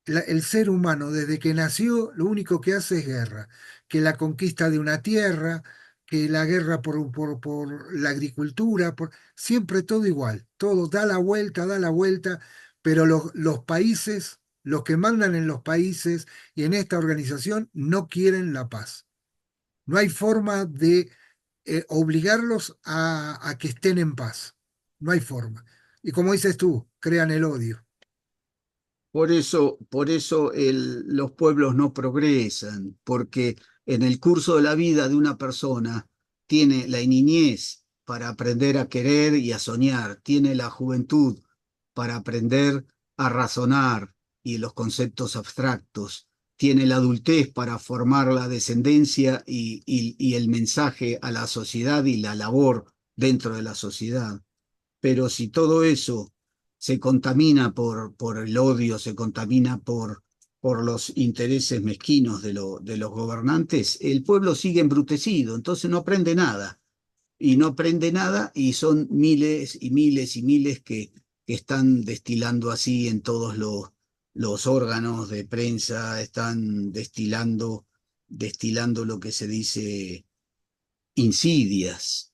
el ser humano, desde que nació, lo único que hace es guerra, que la conquista de una tierra, que la guerra por la agricultura, siempre todo igual, todo da la vuelta, pero los países, los que mandan en los países y en esta organización no quieren la paz. No hay forma de obligarlos a que estén en paz. No hay forma. Y como dices tú, crean el odio. por eso los pueblos no progresan, porque en el curso de la vida de una persona tiene la niñez para aprender a querer y a soñar, tiene la juventud para aprender a razonar y los conceptos abstractos, tiene la adultez para formar la descendencia y el mensaje a la sociedad y la labor dentro de la sociedad. Pero si todo eso se contamina por el odio, se contamina por los intereses mezquinos de los gobernantes, el pueblo sigue embrutecido, entonces no aprende nada. Y no aprende nada y son miles y miles y miles que están destilando así en todos los órganos de prensa, están destilando lo que se dice insidias,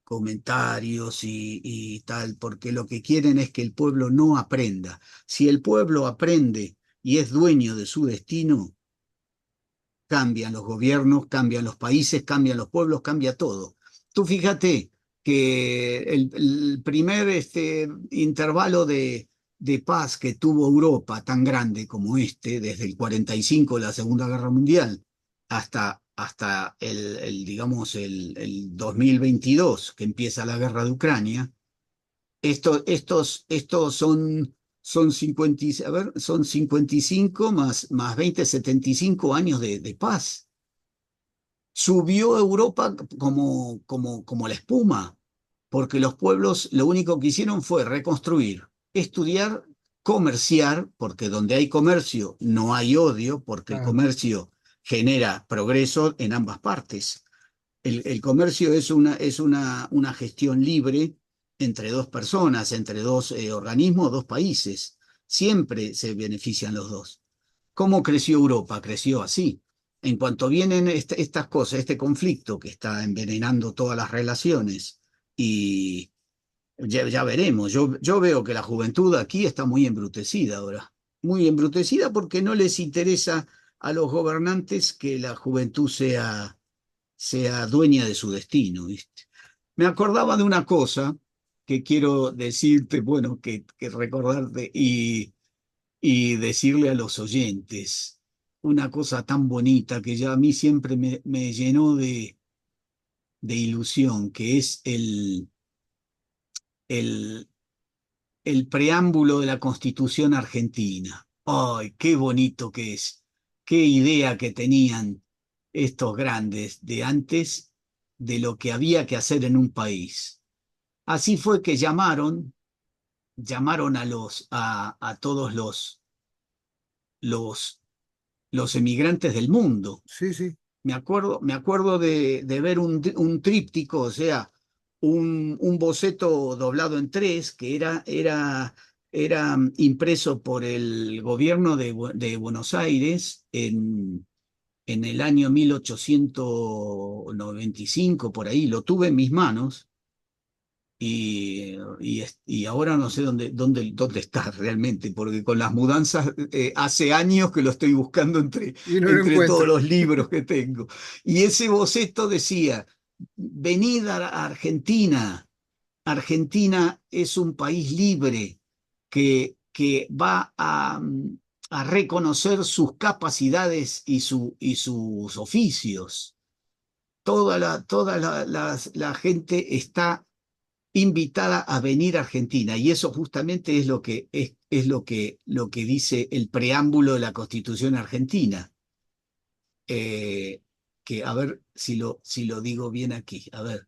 comentarios y tal, porque lo que quieren es que el pueblo no aprenda. Si el pueblo aprende y es dueño de su destino, cambian los gobiernos, cambian los países, cambian los pueblos, cambia todo. Tú fíjate que el primer intervalo de paz que tuvo Europa, tan grande como este, desde el 45, la Segunda Guerra Mundial, hasta digamos, el 2022, que empieza la guerra de Ucrania, estos son 50, a ver, son 55 más 20, 75 años de paz. Subió Europa como la espuma, porque los pueblos lo único que hicieron fue reconstruir, estudiar, comerciar, porque donde hay comercio no hay odio, porque el Claro. comercio genera progreso en ambas partes. El comercio una gestión libre entre dos personas, entre dos organismos, dos países. Siempre se benefician los dos. ¿Cómo creció Europa? Creció así. En cuanto vienen estas cosas, este conflicto que está envenenando todas las relaciones, y ya veremos, yo veo que la juventud aquí está muy embrutecida ahora, muy embrutecida porque no les interesa a los gobernantes que la juventud sea dueña de su destino, ¿viste? Me acordaba de una cosa que quiero decirte, bueno, que recordarte y decirle a los oyentes una cosa tan bonita que ya a mí siempre me llenó de ilusión, que es el, el preámbulo de la Constitución argentina. ¡Ay, qué bonito que es! ¡Qué idea que tenían estos grandes de antes de lo que había que hacer en un país! Así fue que llamaron a todos los, los emigrantes del mundo. Sí, sí. Me acuerdo de ver un tríptico, o sea, un boceto doblado en tres, que era impreso por el gobierno de Buenos Aires en el año 1895, por ahí. Lo tuve en mis manos y ahora no sé dónde está realmente, porque con las mudanzas hace años que lo estoy buscando Y no lo entre todos encuentro. los libros que tengo. Y ese boceto decía, venid a Argentina. Argentina es un país libre que va a reconocer sus capacidades y sus oficios. Toda la gente está invitada a venir a Argentina. Y eso justamente es lo que dice el preámbulo de la Constitución argentina. Eh, que a ver si lo digo bien aquí. A ver.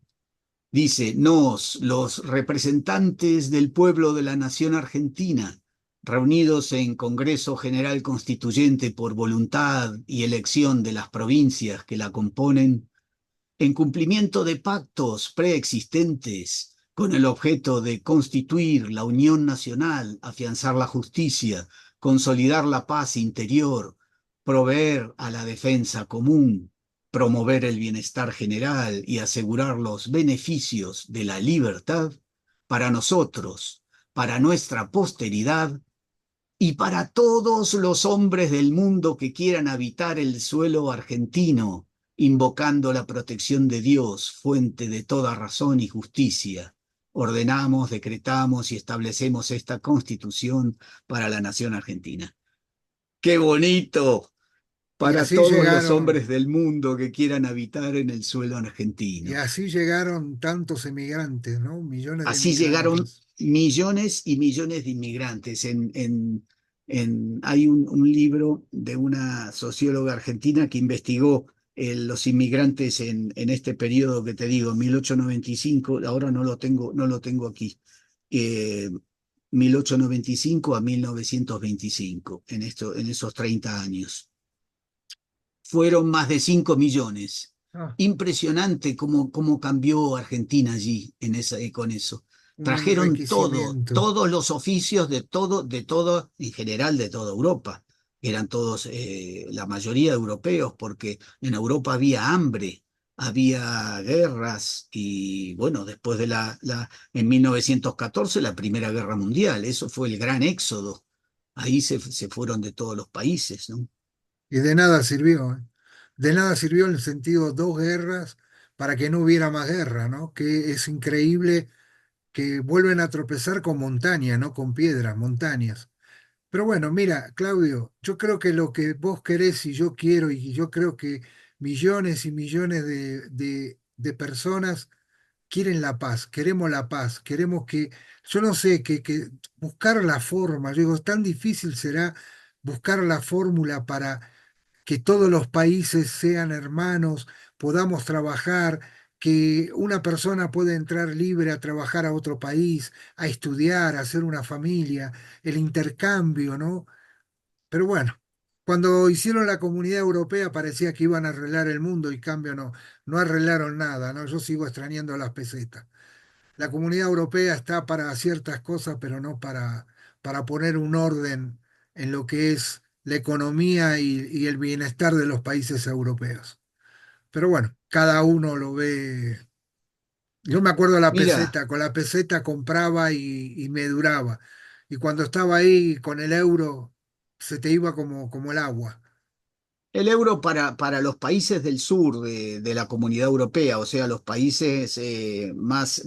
Dice, nos, los representantes del pueblo de la nación argentina, reunidos en Congreso General Constituyente por voluntad y elección de las provincias que la componen, en cumplimiento de pactos preexistentes con el objeto de constituir la unión nacional, afianzar la justicia, consolidar la paz interior, proveer a la defensa común, promover el bienestar general y asegurar los beneficios de la libertad para nosotros, para nuestra posteridad y para todos los hombres del mundo que quieran habitar el suelo argentino, invocando la protección de Dios, fuente de toda razón y justicia, ordenamos, decretamos y establecemos esta Constitución para la nación argentina. ¡Qué bonito! Y Para así todos los llegaron, hombres del mundo que quieran habitar en el suelo y argentino. así llegaron tantos emigrantes, ¿no? Millones de Así llegaron emigrantes. millones y millones de inmigrantes. Hay un libro de una socióloga argentina que investigó los inmigrantes en este periodo que te digo, 1895, ahora no lo tengo aquí, eh, 1895 a 1925, en esos 30 años. Fueron más de 5 millones. Ah, Impresionante cómo cambió Argentina allí con eso. un Trajeron todo, enriquecimiento. todos los oficios de todo, en general de toda Europa. Eran todos, la mayoría europeos, porque en Europa había hambre, había guerras y bueno, después en 1914 la Primera Guerra Mundial, eso fue el gran éxodo. Ahí se fueron de todos los países, ¿no? Y de nada sirvió, ¿eh? De nada sirvió en el sentido dos guerras para que no hubiera más guerra, ¿no? Que es increíble que vuelven a tropezar con montaña, no con piedras, montañas. Pero bueno, mira, Claudio, yo creo que lo que vos querés y yo quiero, y yo creo que millones y millones de personas quieren la paz, queremos la paz, queremos que, yo no sé, que buscar la forma, yo digo, tan difícil será buscar la fórmula para que todos los países sean hermanos, podamos trabajar, que una persona pueda entrar libre a trabajar a otro país, a estudiar, a hacer una familia, el intercambio, ¿no? Pero bueno, cuando hicieron la Comunidad Europea parecía que iban a arreglar el mundo y cambio no, no arreglaron nada, ¿no? Yo sigo extrañando las pesetas. La Comunidad Europea está para ciertas cosas, pero no para poner un orden en lo que es la economía y el bienestar de los países europeos. Pero bueno, cada uno lo ve. Yo me acuerdo de la Mira, peseta, con la peseta compraba y me duraba. Y cuando estaba ahí con el euro, se te iba como el agua. el euro para los países del sur de la Comunidad Europea, o sea, los países más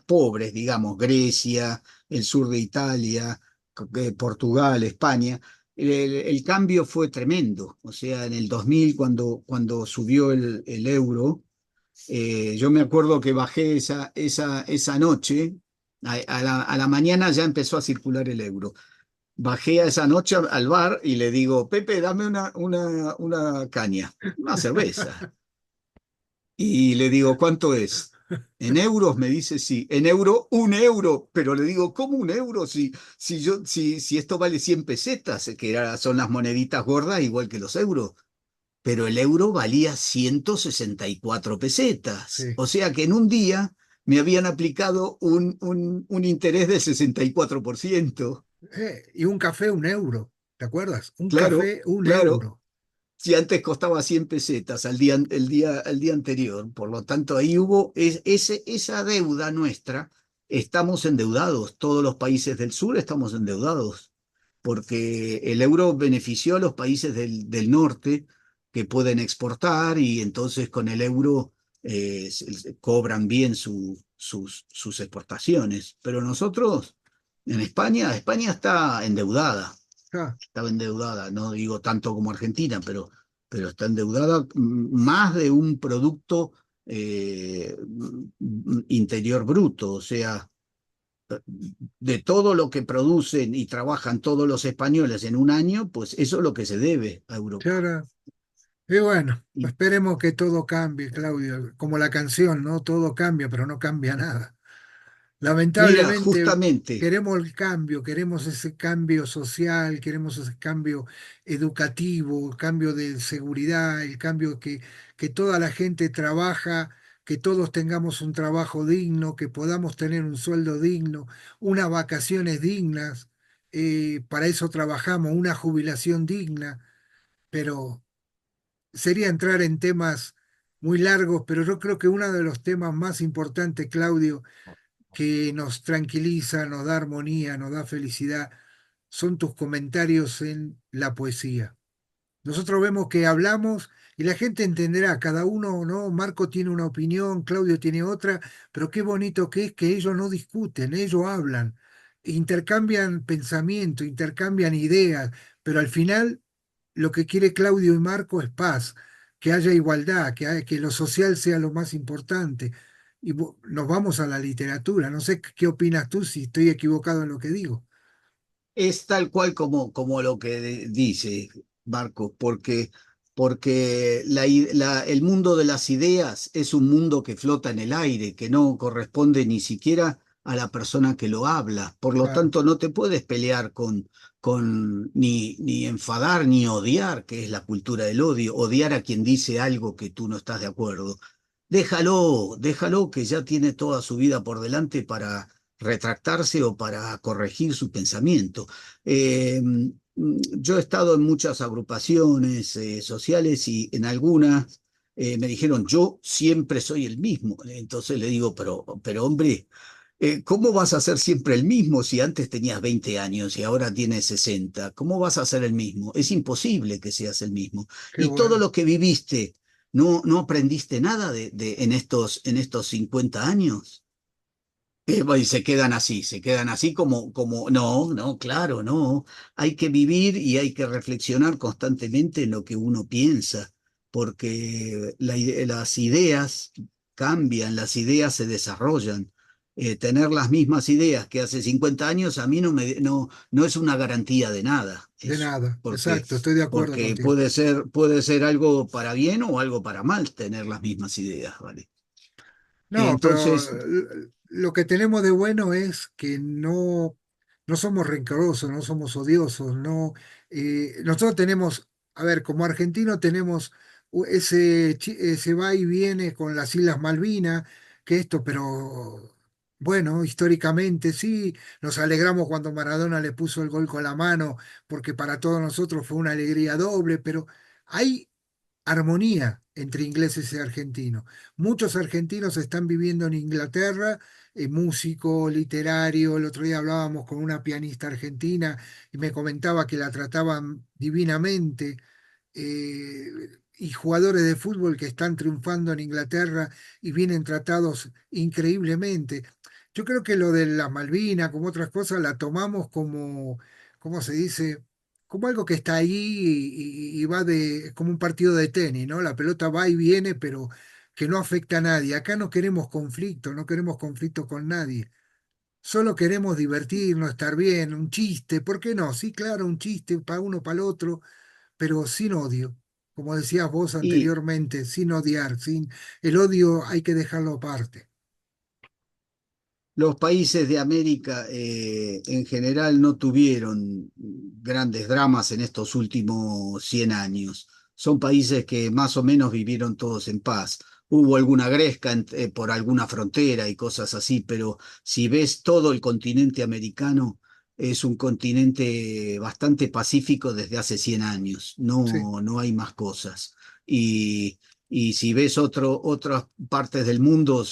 pobres, digamos, Grecia, el sur de Italia, Portugal, España, el cambio fue tremendo. O sea, en el 2000, cuando subió el euro, yo me acuerdo que bajé esa noche, a la mañana ya empezó a circular el euro. Bajé a esa noche al bar y le digo, Pepe, dame una caña, una cerveza. Y le digo, ¿cuánto es? ¿En euros? Me dice, sí. En euro, 1 euro. Pero le digo, ¿cómo 1 euro? Si esto vale 100 pesetas, son las moneditas gordas, igual que los euros. Pero el euro valía 164 pesetas. Sí. O sea que en un día me habían aplicado un interés del 64%. Y un café, 1 euro. ¿Te acuerdas? Un Claro, café, un claro. euro. Si antes costaba 100 pesetas el día anterior, por lo tanto ahí hubo esa deuda nuestra, estamos endeudados, todos los países del sur estamos endeudados, porque el euro benefició a los países del norte que pueden exportar y entonces con el euro cobran bien sus exportaciones, pero nosotros en España está endeudada, Ah, estaba endeudada, no digo tanto como Argentina, pero está endeudada más de un producto interior bruto, o sea, de todo lo que producen y trabajan todos los españoles en un año, pues eso es lo que se debe a Europa. claro. Y bueno, Y esperemos que todo cambie, Claudio. Como la canción, ¿no? Todo cambia, pero no cambia nada. mira, Lamentablemente justamente, queremos el cambio, queremos ese cambio social, queremos ese cambio educativo, el cambio de seguridad, el cambio que toda la gente trabaja, que todos tengamos un trabajo digno, que podamos tener un sueldo digno, unas vacaciones dignas, para eso trabajamos, una jubilación digna, pero sería entrar en temas muy largos, pero yo creo que uno de los temas más importantes, Claudio, que nos tranquiliza, nos da armonía, nos da felicidad, son tus comentarios en la poesía. Nosotros vemos que hablamos y la gente entenderá, cada uno, ¿no? Marco tiene una opinión, Claudio tiene otra, pero qué bonito que es que ellos no discuten, ellos hablan, intercambian pensamiento, intercambian ideas, pero al final lo que quiere Claudio y Marco es paz, que haya igualdad, que lo social sea lo más importante. Y nos vamos a la literatura. No sé qué opinas tú si estoy equivocado en lo que digo. es tal cual como lo que dice Marco, porque el mundo de las ideas es un mundo que flota en el aire, que no corresponde ni siquiera a la persona que lo habla. Por lo Claro, tanto, no te puedes pelear ni enfadar ni odiar, que es la cultura del odio, odiar a quien dice algo que tú no estás de acuerdo. Déjalo que ya tiene toda su vida por delante para retractarse o para corregir su pensamiento. Yo he estado en muchas agrupaciones sociales y en algunas me dijeron, yo siempre soy el mismo. Entonces le digo, pero hombre, ¿Cómo vas a ser siempre el mismo si antes tenías 20 años y ahora tienes 60? ¿Cómo vas a ser el mismo? Es imposible que seas el mismo. Qué Y todo bueno. lo que viviste, ¿no aprendiste nada en estos 50 años? Y se quedan así no, no, claro, no. Hay que vivir y hay que reflexionar constantemente en lo que uno piensa, porque las ideas cambian, las ideas se desarrollan. Tener las mismas ideas que hace 50 años a mí no es una garantía de nada, De eso, nada. porque, Exacto, estoy de acuerdo porque contigo. puede ser algo para bien o algo para mal tener las mismas ideas, ¿vale? No, pero Entonces, lo que tenemos de bueno es que no somos rencorosos, no somos odiosos, no. Nosotros tenemos, a ver, como argentinos tenemos ese va y viene con las Islas Malvinas, que esto, pero bueno, históricamente sí, nos alegramos cuando Maradona le puso el gol con la mano, porque para todos nosotros fue una alegría doble, pero hay armonía entre ingleses y argentinos. Muchos argentinos están viviendo en Inglaterra, músico, literario. El otro día hablábamos con una pianista argentina y me comentaba que la trataban divinamente. Y jugadores de fútbol que están triunfando en Inglaterra y vienen tratados increíblemente. Yo creo que lo de la Malvina, como otras cosas, la tomamos como, ¿cómo se dice? Como algo que está ahí y va de, como un partido de tenis, ¿no? La pelota va y viene, pero que no afecta a nadie. Acá no queremos conflicto, no queremos conflicto con nadie. Solo queremos divertirnos, estar bien, un chiste, ¿por qué no? Sí, claro, un chiste para uno, para el otro, pero sin odio. Como decías vos y anteriormente, sin odiar, sin el odio hay que dejarlo aparte. los países de América en general no tuvieron grandes dramas en estos últimos 100 años. Son países que más o menos vivieron todos en paz. Hubo alguna gresca por alguna frontera y cosas así, pero si ves todo el continente americano, es un continente bastante pacífico desde hace 100 años. Sí, No hay más cosas. Y y si ves otras partes del mundo,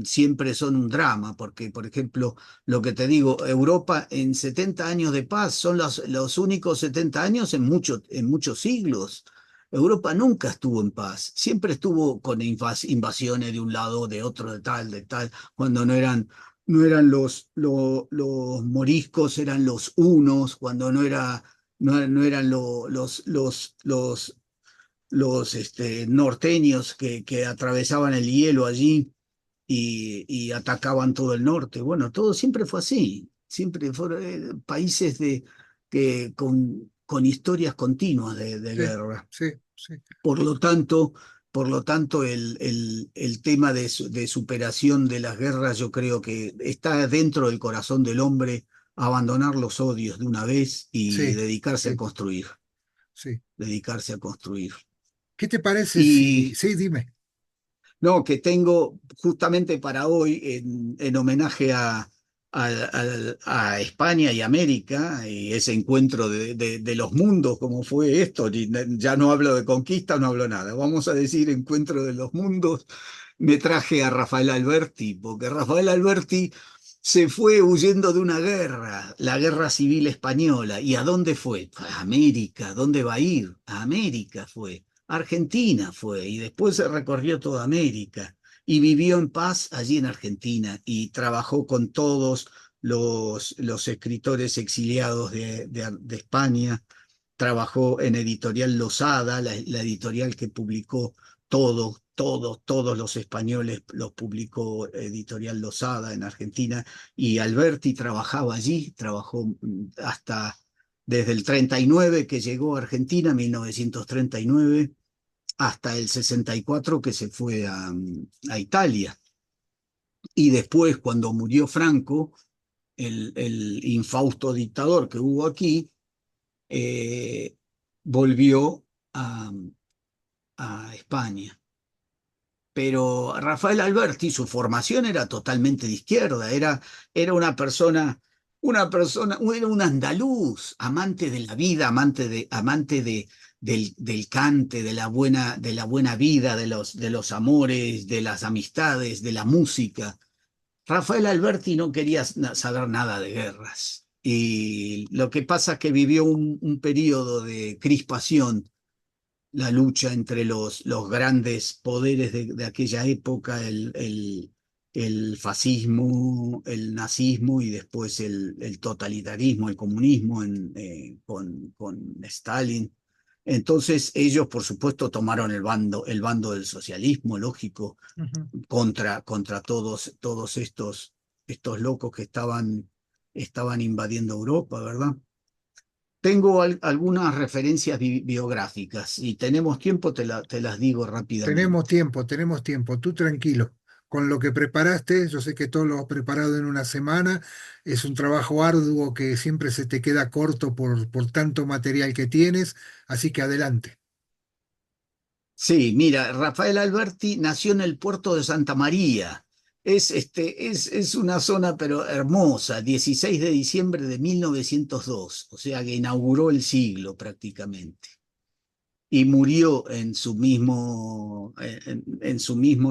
siempre son un drama, porque, por ejemplo, lo que te digo, Europa en 70 años de paz son los únicos 70 años en muchos siglos. Europa nunca estuvo en paz, siempre estuvo con invasiones de un lado, de otro, de tal, cuando no eran los moriscos, eran los hunos, cuando no eran los norteños que atravesaban el hielo allí y atacaban todo el norte. Bueno, todo siempre fue así, siempre fueron países con historias continuas de sí, guerra. sí, sí. Por lo tanto, el tema de superación de las guerras yo creo que está dentro del corazón del hombre abandonar los odios de una vez y Sí, sí, sí. dedicarse a construir. ¿Qué te parece si... Y Sí, dime. no, que tengo justamente para hoy, en homenaje a España y América, y ese encuentro de los mundos, como fue esto, y ya no hablo de conquista, no hablo nada, vamos a decir encuentro de los mundos, me traje a Rafael Alberti, porque Rafael Alberti se fue huyendo de una guerra, la guerra civil española. ¿Y a dónde fue? A América. ¿Dónde va a ir? A América fue. Argentina fue y después se recorrió toda América y vivió en paz allí en Argentina y trabajó con todos los escritores exiliados de España. Trabajó en Editorial Losada, la editorial que publicó todos los españoles los publicó Editorial Losada en Argentina y Alberti trabajaba allí, trabajó hasta desde el 39 que llegó a Argentina, 1939 hasta el 64 que se fue a Italia. Y después, cuando murió Franco, el infausto dictador que hubo aquí, eh, volvió a, a España. Pero Rafael Alberti, su formación era totalmente de izquierda, era era un andaluz, amante de la vida, amante del cante, de la buena vida, de los amores, de las amistades, de la música, Rafael Alberti no quería saber nada de guerras. Y lo que pasa es que vivió un periodo de crispación, la lucha entre los grandes poderes de aquella época, el fascismo, el nazismo y después el totalitarismo, el comunismo con Stalin. Entonces ellos, por supuesto, tomaron el bando del socialismo, lógico, Ujú. contra todos estos locos que estaban invadiendo Europa, ¿verdad? Tengo algunas referencias biográficas. Si tenemos tiempo, te las digo rápidamente. Tenemos tiempo, tú tranquilo. Con lo que preparaste, yo sé que todo lo has preparado en una semana, es un trabajo arduo que siempre se te queda corto por tanto material que tienes, así que adelante. Sí, mira, Rafael Alberti nació en el puerto de Santa María. Es una zona pero hermosa, 16 de diciembre de 1902, o sea que inauguró el siglo prácticamente. Y murió en su mismo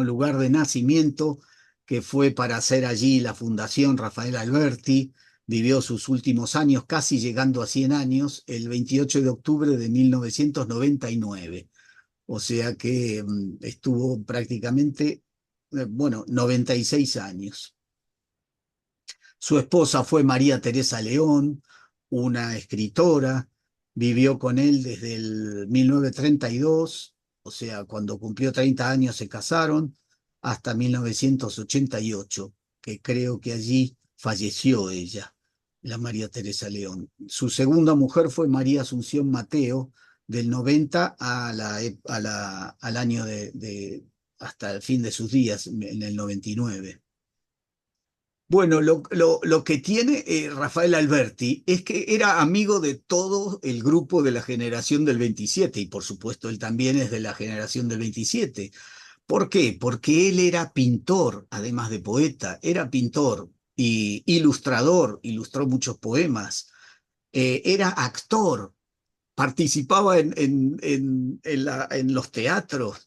lugar de nacimiento, que fue para hacer allí la Fundación Rafael Alberti. Vivió sus últimos años, casi llegando a 100 años, el 28 de octubre de 1999. O sea que estuvo prácticamente, bueno, 96 años. Su esposa fue María Teresa León, una escritora. Vivió con él desde el 1932, o sea, cuando cumplió 30 años se casaron, hasta 1988, que creo que allí falleció ella, la María Teresa León. Su segunda mujer fue María Asunción Mateo, del 90 al año hasta el fin de sus días, en el 99. Bueno, lo que tiene Rafael Alberti es que era amigo de todo el grupo de la generación del 27 y por supuesto él también es de la generación del 27. ¿Por qué? Porque él era pintor, además de poeta, era pintor y ilustrador, ilustró muchos poemas, era actor, participaba en los teatros.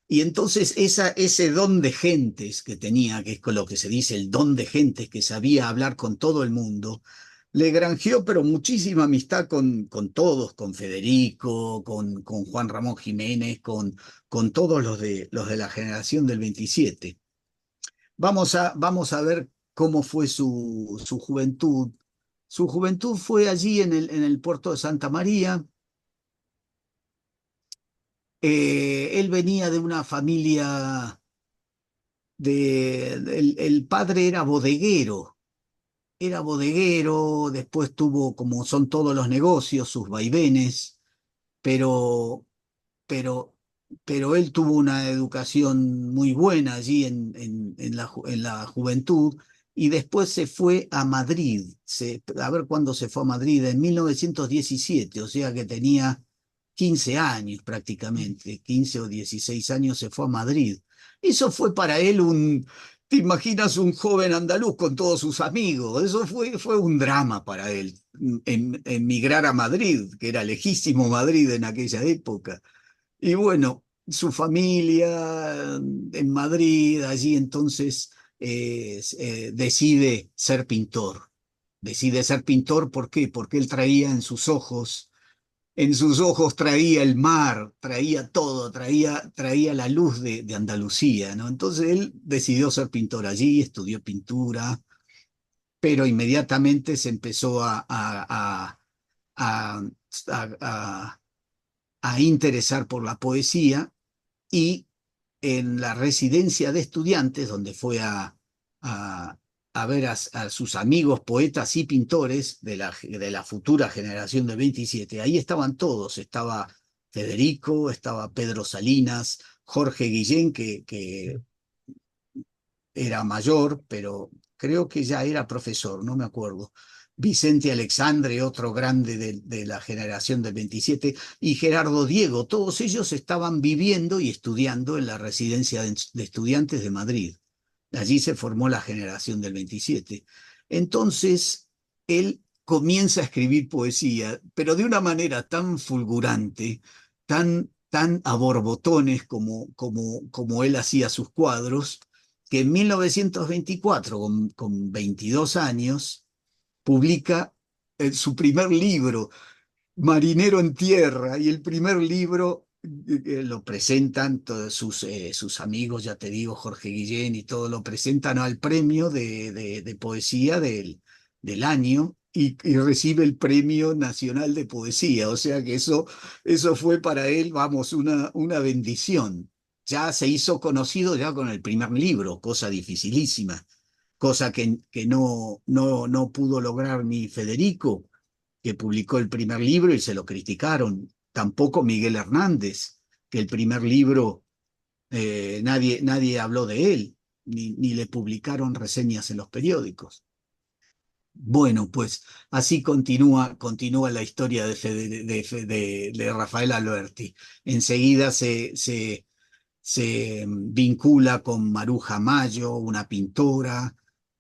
Y entonces ese don de gentes que tenía, que es con lo que se dice el don de gentes, que sabía hablar con todo el mundo, le granjeó pero muchísima amistad con todos, con Federico, con Juan Ramón Jiménez, con todos los de la generación del 27. Vamos a ver cómo fue su juventud. Su juventud fue allí en el puerto de Santa María. Él venía de una familia el padre era bodeguero, después tuvo, como son todos los negocios, sus vaivenes, pero, pero, pero él tuvo una educación muy buena allí en la juventud y después se fue a Madrid, a ver cuándo se fue a Madrid, en 1917, o sea que tenía 15 años prácticamente, 15 o 16 años se fue a Madrid. Eso fue para él ¿te imaginas un joven andaluz con todos sus amigos? Eso fue un drama para él, emigrar a Madrid, que era lejísimo Madrid en aquella época. Y bueno, su familia en Madrid, allí entonces decide ser pintor. Decide ser pintor, ¿por qué? Porque él traía en sus ojos traía el mar, traía todo, traía la luz de Andalucía, ¿no? Entonces él decidió ser pintor allí, estudió pintura, pero inmediatamente se empezó a, a- a interesar por la poesía y en la residencia de estudiantes, donde fue a, a ver a sus amigos poetas y pintores de la futura generación del 27. Ahí estaban todos, estaba Federico, estaba Pedro Salinas, Jorge Guillén, que era mayor, pero creo que ya era profesor, no me acuerdo. Vicente Alexandre, otro grande de la generación del 27, y Gerardo Diego, todos ellos estaban viviendo y estudiando en la residencia de estudiantes de Madrid. Allí se formó la generación del 27. Entonces, él comienza a escribir poesía, pero de una manera tan fulgurante, tan a borbotones como él hacía sus cuadros, que en 1924, con 22 años, publica su primer libro, Marinero en Tierra, y el primer libro lo presentan todos sus amigos, ya te digo, Jorge Guillén y todo, lo presentan al premio de poesía del año y recibe el Premio Nacional de Poesía. O sea que eso fue para él, vamos, una bendición. Ya se hizo conocido ya con el primer libro, cosa dificilísima, cosa que no pudo lograr ni Federico, que publicó el primer libro y se lo criticaron. Tampoco Miguel Hernández, que el primer libro nadie habló de él, ni le publicaron reseñas en los periódicos. Bueno, pues así continúa la historia de Rafael Alberti. Enseguida se vincula con Maruja Mayo, una pintora,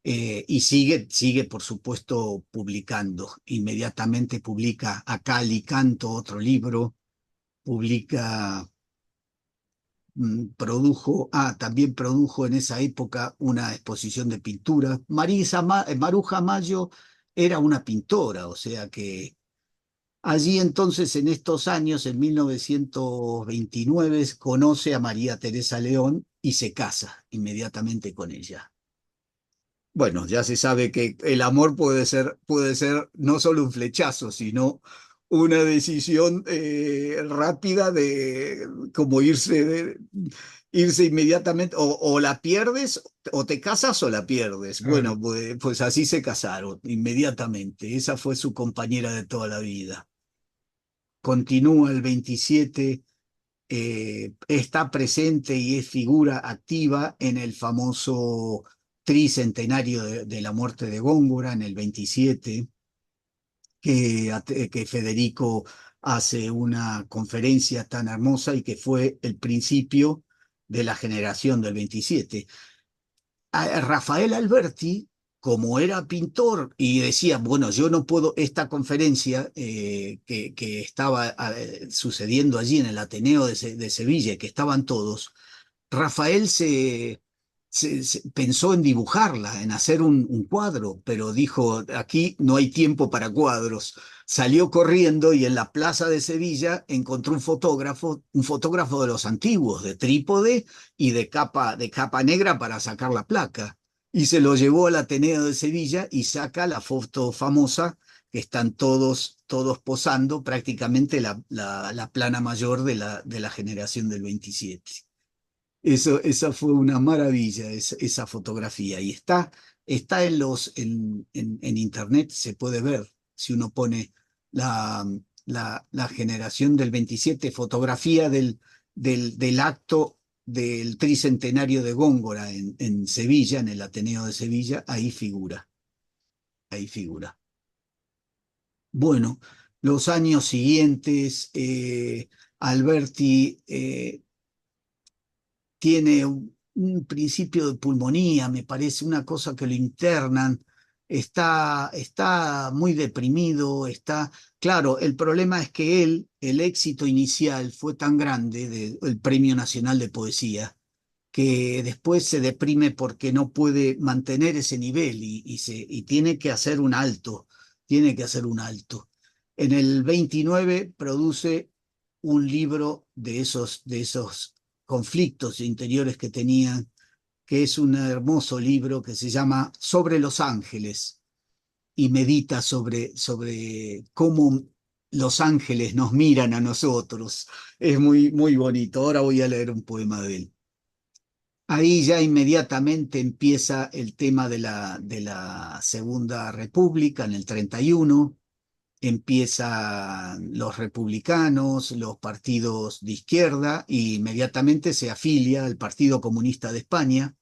y sigue, por supuesto, publicando. Inmediatamente publica A Cal y Canto, otro libro, publica, también produjo en esa época una exposición de pintura. Maruja Mayo era una pintora, o sea que allí entonces, en estos años, en 1929, conoce a María Teresa León y se casa inmediatamente con ella. Bueno, ya se sabe que el amor puede ser no solo un flechazo, sino una decisión rápida de como irse inmediatamente, o la pierdes, o te casas o la pierdes. Claro. Bueno, pues así se casaron inmediatamente. Esa fue su compañera de toda la vida. Continúa el 27, está presente y es figura activa en el famoso tricentenario de la muerte de Góngora en el 27, que Federico hace una conferencia tan hermosa y que fue el principio de la generación del 27. Rafael Alberti, como era pintor y decía, bueno, yo no puedo, esta conferencia que estaba sucediendo allí en el Ateneo de Sevilla, que estaban todos, Rafael pensó en dibujarla, en hacer un cuadro, pero dijo, aquí no hay tiempo para cuadros. Salió corriendo y en la plaza de Sevilla encontró un fotógrafo de los antiguos, de trípode y de capa negra para sacar la placa. Y se lo llevó al Ateneo de Sevilla y saca la foto famosa, que están todos posando, prácticamente la plana mayor de la generación del 27. Esa fue una maravilla, esa fotografía. Y está en internet, se puede ver. Si uno pone la, la generación del 27, fotografía del acto del tricentenario de Góngora en Sevilla, en el Ateneo de Sevilla, ahí figura, ahí figura. Bueno, los años siguientes, Alberti tiene un principio de pulmonía, me parece, una cosa que lo internan, está muy deprimido, claro, el problema es que el éxito inicial fue tan grande del Premio Nacional de Poesía, que después se deprime porque no puede mantener ese nivel y tiene que hacer un alto, tiene que hacer un alto. En el 29 produce un libro de esos conflictos interiores que tenían, que es un hermoso libro que se llama Sobre los Ángeles, y medita sobre cómo los ángeles nos miran a nosotros. Es muy, muy bonito. Ahora voy a leer un poema de él. Ahí ya inmediatamente empieza el tema de la Segunda República en el 31. Empiezan los republicanos, los partidos de izquierda, y inmediatamente se afilia al Partido Comunista de España.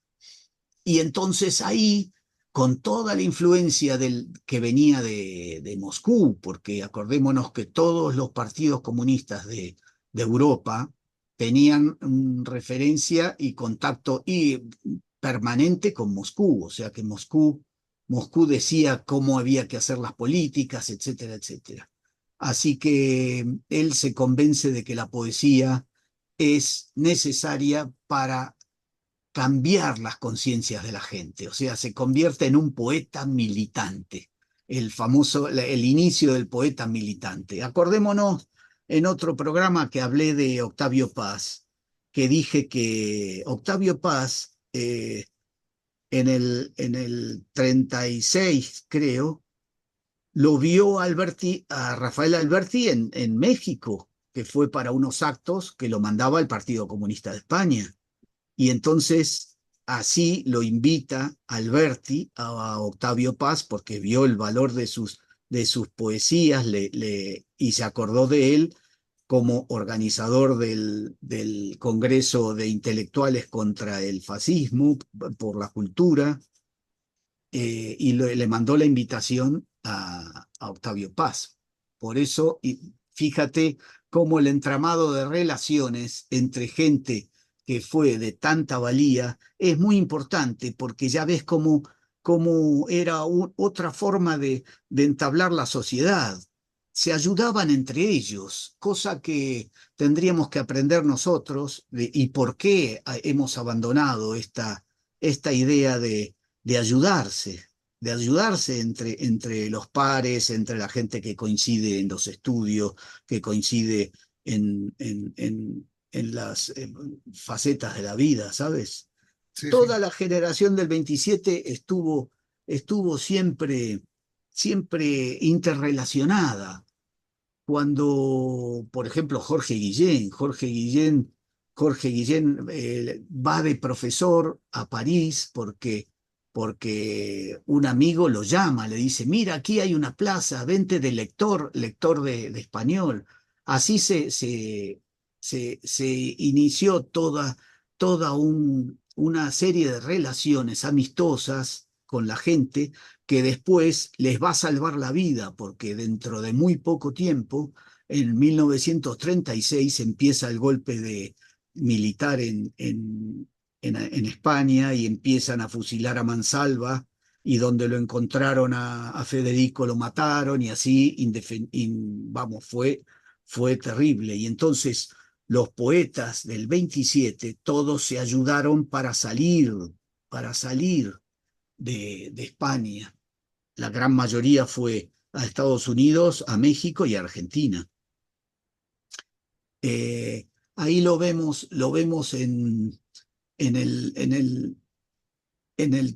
Y entonces ahí, con toda la influencia que venía de Moscú, porque acordémonos que todos los partidos comunistas de Europa tenían referencia y contacto permanente con Moscú, o sea que Moscú decía cómo había que hacer las políticas, etcétera, etcétera. Así que él se convence de que la poesía es necesaria para cambiar las conciencias de la gente, o sea, se convierte en un poeta militante, el inicio del poeta militante. Acordémonos en otro programa que hablé de Octavio Paz, que dije que Octavio Paz en el 36, creo, lo vio a Rafael Alberti en México, que fue para unos actos que lo mandaba el Partido Comunista de España. Y entonces así lo invita Alberti a Octavio Paz porque vio el valor de sus poesías y se acordó de él como organizador del Congreso de Intelectuales contra el Fascismo por la Cultura, y le mandó la invitación a Octavio Paz. Por eso, y fíjate cómo el entramado de relaciones entre gente que fue de tanta valía es muy importante, porque ya ves cómo era otra forma de entablar la sociedad. Se ayudaban entre ellos, cosa que tendríamos que aprender nosotros, y por qué hemos abandonado esta idea de ayudarse entre los pares, entre la gente que coincide en los estudios, que coincide en las facetas de la vida, ¿sabes? Sí, sí. Toda la generación del 27 estuvo siempre interrelacionada. Cuando, por ejemplo, Jorge Guillén va de profesor a París porque un amigo lo llama, le dice, mira, aquí hay una plaza, vente de lector de español. Así se inició una serie de relaciones amistosas con la gente que después les va a salvar la vida, porque dentro de muy poco tiempo, en 1936, empieza el golpe militar en España y empiezan a fusilar a mansalva, y donde lo encontraron a Federico lo mataron, y así, vamos, fue terrible. Y entonces los poetas del 27 todos se ayudaron para salir de España. La gran mayoría fue a Estados Unidos, a México y a Argentina. Eh, Ahí lo vemos en el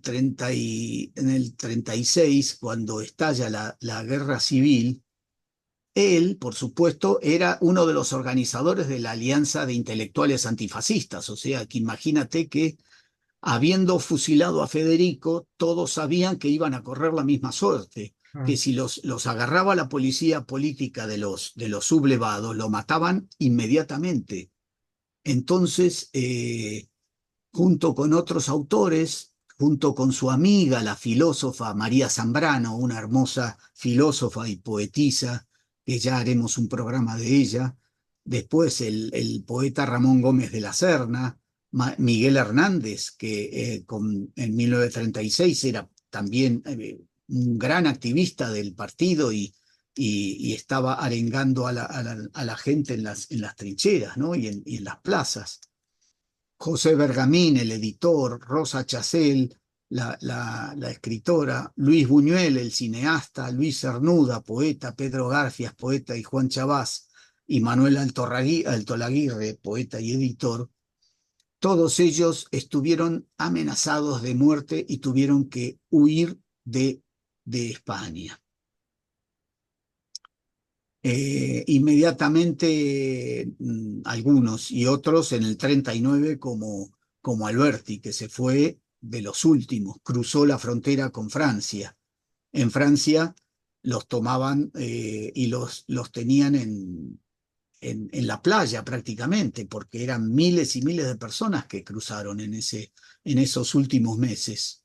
36, cuando estalla la guerra civil. Él, por supuesto, era uno de los organizadores de la Alianza de Intelectuales Antifascistas, o sea, que imagínate que habiendo fusilado a Federico, todos sabían que iban a correr la misma suerte, Ah, que si los agarraba la policía política de los sublevados, lo mataban inmediatamente. Entonces, junto con otros autores, junto con su amiga, la filósofa María Zambrano, una hermosa filósofa y poetisa, que ya haremos un programa de ella, después el poeta Ramón Gómez de la Serna, Miguel Hernández, que en 1936 era también un gran activista del partido y estaba arengando a la gente en las trincheras, ¿no? y en las plazas. José Bergamín, el editor, Rosa Chacel, la escritora, Luis Buñuel, el cineasta, Luis Cernuda, poeta, Pedro Garfias, poeta, y Juan Chabás, y Manuel Altolaguirre, poeta y editor. Todos ellos estuvieron amenazados de muerte y tuvieron que huir de España. Inmediatamente, algunos, y otros en el 39, como Alberti, que se fue de los últimos, cruzó la frontera con Francia. En Francia los tomaban, y los tenían en la playa prácticamente, porque eran miles y miles de personas que cruzaron en esos últimos meses.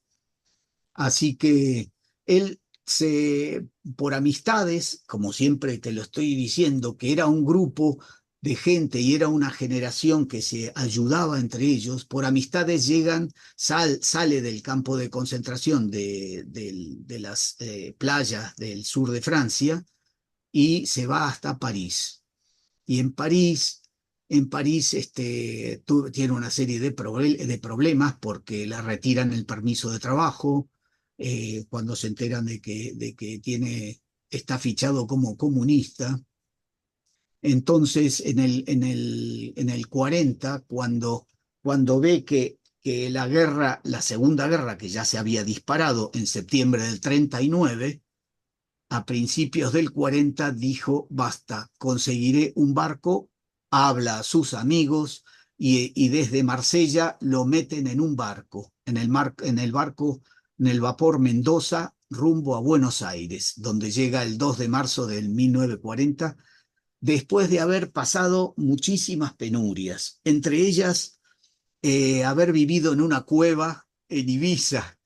Así que él por amistades, como siempre te lo estoy diciendo, que era un grupo de gente y era una generación que se ayudaba entre ellos, por amistades sale del campo de concentración de las playas del sur de Francia, y se va hasta París. Y en París En París tiene una serie de problemas porque le retiran el permiso de trabajo cuando se enteran de que está fichado como comunista. Entonces, en el 40, cuando ve que la Segunda Guerra, que ya se había disparado en septiembre del 39, a principios del 40 dijo, basta, conseguiré un barco, habla a sus amigos y desde Marsella lo meten en un barco, en el vapor Mendoza, rumbo a Buenos Aires, donde llega el 2 de marzo del 1940, después de haber pasado muchísimas penurias, entre ellas haber vivido en una cueva en Ibiza,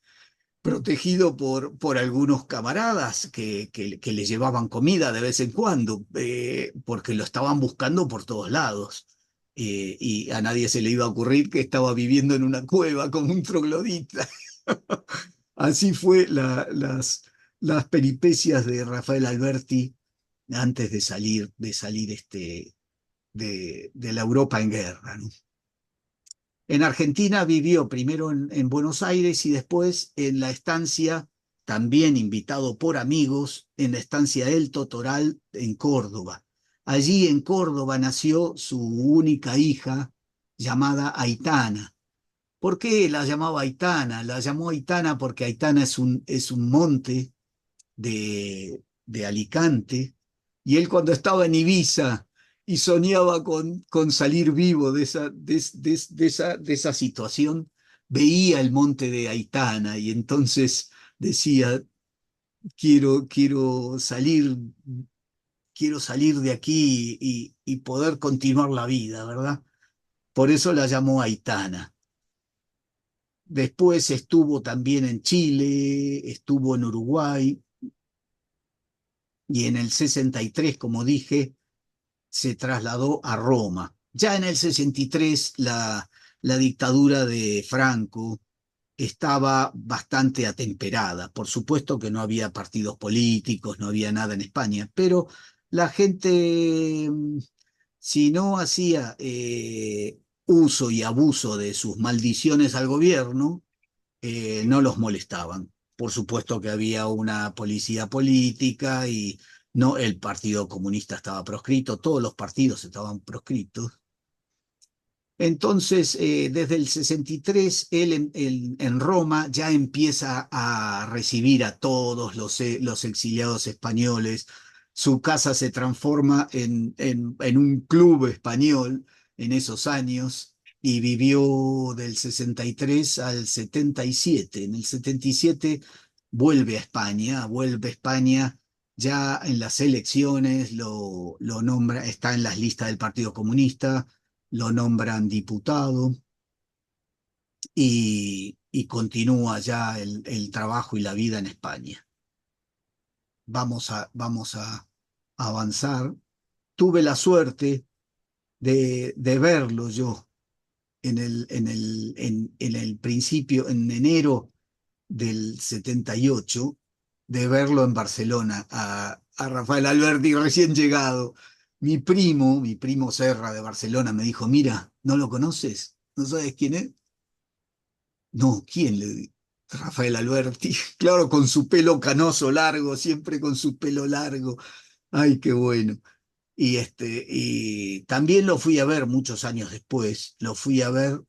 protegido por algunos camaradas que le llevaban comida de vez en cuando, porque lo estaban buscando por todos lados. Y a nadie se le iba a ocurrir que estaba viviendo en una cueva como un troglodita. Así fue las peripecias de Rafael Alberti antes de salir de la Europa en guerra, ¿no? En Argentina vivió primero en Buenos Aires y después en la estancia, también invitado por amigos, en la estancia El Totoral en Córdoba. Allí en Córdoba nació su única hija llamada Aitana. ¿Por qué la llamaba Aitana? La llamó Aitana porque Aitana es un monte de Alicante, y él cuando estaba en Ibiza y soñaba con salir vivo de esa situación, veía el monte de Aitana y entonces decía, quiero, quiero salir, quiero salir de aquí y poder continuar la vida, ¿verdad? Por eso la llamó Aitana. Después estuvo también en Chile, estuvo en Uruguay, y en el 63, como dije, se trasladó a Roma. Ya en el 63 la dictadura de Franco estaba bastante atemperada. Por supuesto que no había partidos políticos, no había nada en España, pero la gente, si no hacía uso y abuso de sus maldiciones al gobierno, no los molestaban. Por supuesto que había una policía política y no, el Partido Comunista estaba proscrito, todos los partidos estaban proscritos. Entonces, desde el 63, él en Roma ya empieza a recibir a todos los exiliados españoles. Su casa se transforma en un club español en esos años y vivió del 63 al 77. En el 77 vuelve a España ya en las elecciones, lo nombra, está en las listas del Partido Comunista, lo nombran diputado y continúa ya el trabajo y la vida en España. Vamos a avanzar. Tuve la suerte de verlo yo en el principio, en enero del 78, de verlo en Barcelona, a Rafael Alberti recién llegado. Mi primo Serra de Barcelona me dijo, mira, ¿no lo conoces? ¿No sabes quién es? No, ¿quién le di? Rafael Alberti, claro, con su pelo canoso largo, siempre con su pelo largo. Ay, qué bueno. Y también lo fui a ver muchos años después, lo fui a ver,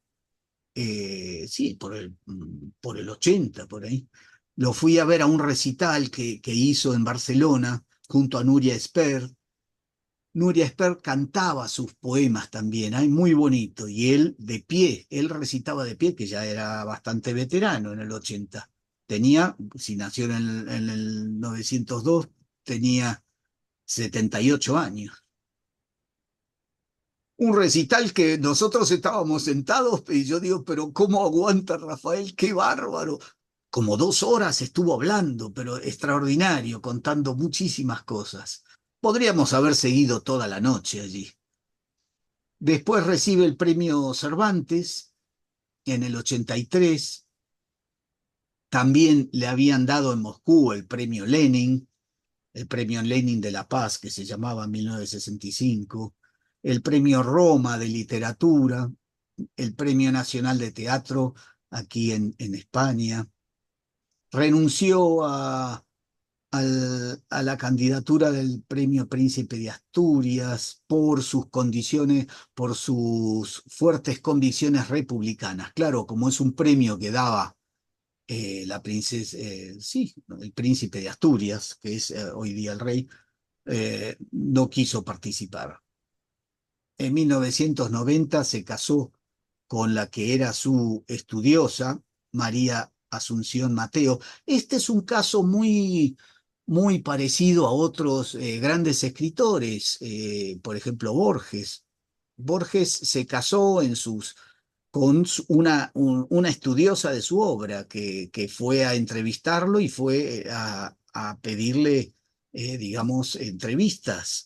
sí, por el 80, por ahí. Lo fui a ver a un recital que hizo en Barcelona junto a Nuria Esper. Nuria Esper cantaba sus poemas también, ay, muy bonito, y él de pie, él recitaba de pie, que ya era bastante veterano en el 80. Si nació en el 902, tenía 78 años. Un recital que nosotros estábamos sentados y yo digo, pero ¿cómo aguanta Rafael? ¡Qué bárbaro! Como 2 horas estuvo hablando, pero extraordinario, contando muchísimas cosas. Podríamos haber seguido toda la noche allí. Después recibe el premio Cervantes en el 83. También le habían dado en Moscú el premio Lenin de la Paz, que se llamaba en 1965. el Premio Roma de Literatura, el Premio Nacional de Teatro aquí en España. Renunció a la candidatura del Premio Príncipe de Asturias por sus condiciones, por sus fuertes convicciones republicanas. Claro, como es un premio que daba la princesa, sí, el príncipe de Asturias, que es hoy día el rey, no quiso participar. En 1990 se casó con la que era su estudiosa, María Asunción Mateo. Este es un caso muy parecido a otros grandes escritores, por ejemplo, Borges. Borges se casó con una estudiosa de su obra que fue a entrevistarlo y fue a pedirle, digamos, entrevistas.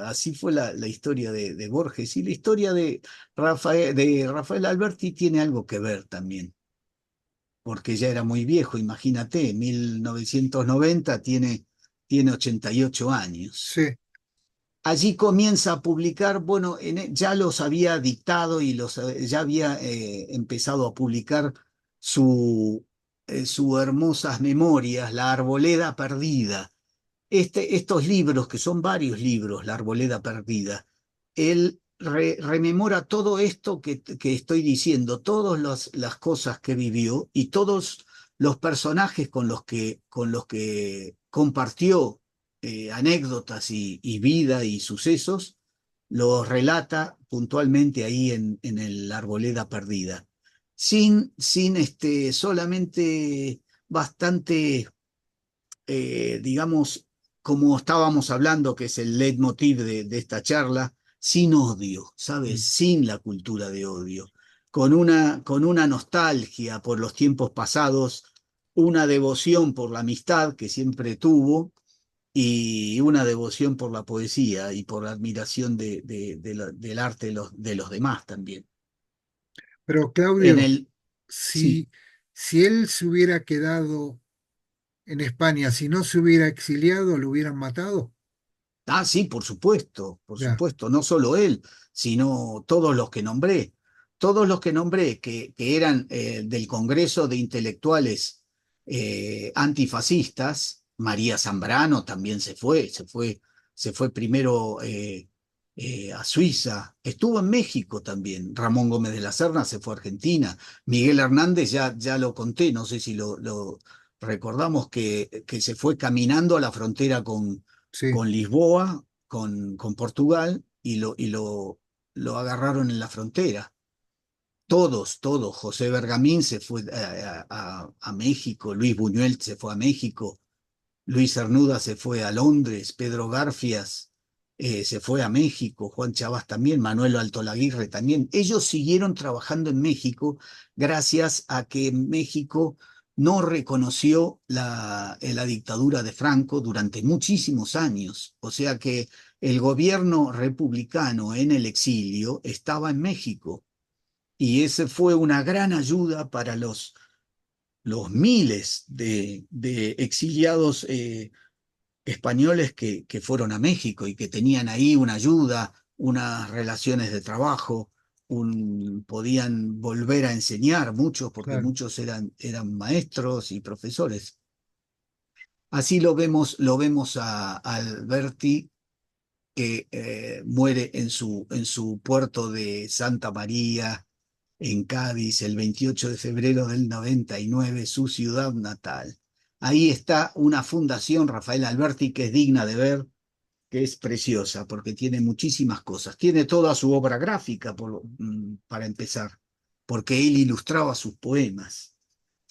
Así fue la historia de Borges. Y la historia de Rafael Alberti tiene algo que ver también, porque ya era muy viejo, imagínate, en 1990 tiene 88 años. Sí, Allí comienza a publicar, bueno, ya los había dictado y ya había empezado a publicar sus hermosas memorias, La Arboleda Perdida. Estos libros, que son varios libros, La Arboleda Perdida, él rememora todo esto que estoy diciendo, todas las cosas que vivió y todos los personajes con los que compartió anécdotas y vida y sucesos, los relata puntualmente ahí en el Arboleda Perdida. Solamente bastante digamos, como estábamos hablando, que es el leitmotiv de esta charla, sin odio, ¿sabes? mm, Sin la cultura de odio, con una nostalgia por los tiempos pasados, una devoción por la amistad que siempre tuvo y una devoción por la poesía y por la admiración del arte de los demás también. pero En Claudio, el, sí. si él se hubiera quedado en España, si no se hubiera exiliado, lo hubieran matado. Ah, sí, por Ya, supuesto, no solo él, sino todos los que nombré, todos los que nombré que eran del Congreso de Intelectuales Antifascistas. María Zambrano también se fue primero a Suiza, estuvo en México también. Ramón Gómez de la Serna se fue a Argentina. Miguel Hernández, ya lo conté, no sé si lo recordamos, que se fue caminando a la frontera sí. con Lisboa, con Portugal, y lo agarraron en la frontera. Todos. José Bergamín se fue a México, Luis Buñuel se fue a México, Luis Cernuda se fue a Londres, Pedro Garfias se fue a México, Juan Chabás también, Manuel Altolaguirre también. Ellos siguieron trabajando en México gracias a que México no reconoció la dictadura de Franco durante muchísimos años. O sea que el gobierno republicano en el exilio estaba en México y ese fue una gran ayuda para los miles de exiliados españoles que fueron a México y que tenían ahí una ayuda, unas relaciones de trabajo, podían volver a enseñar muchos, porque Claro. muchos eran maestros y profesores. Así lo vemos a Alberti, que muere en su puerto de Santa María, en Cádiz, el 28 de febrero del 99, su ciudad natal. Ahí está una fundación, Rafael Alberti, que es digna de ver, que es preciosa, porque tiene muchísimas cosas. Tiene toda su obra gráfica, para empezar, porque él ilustraba sus poemas.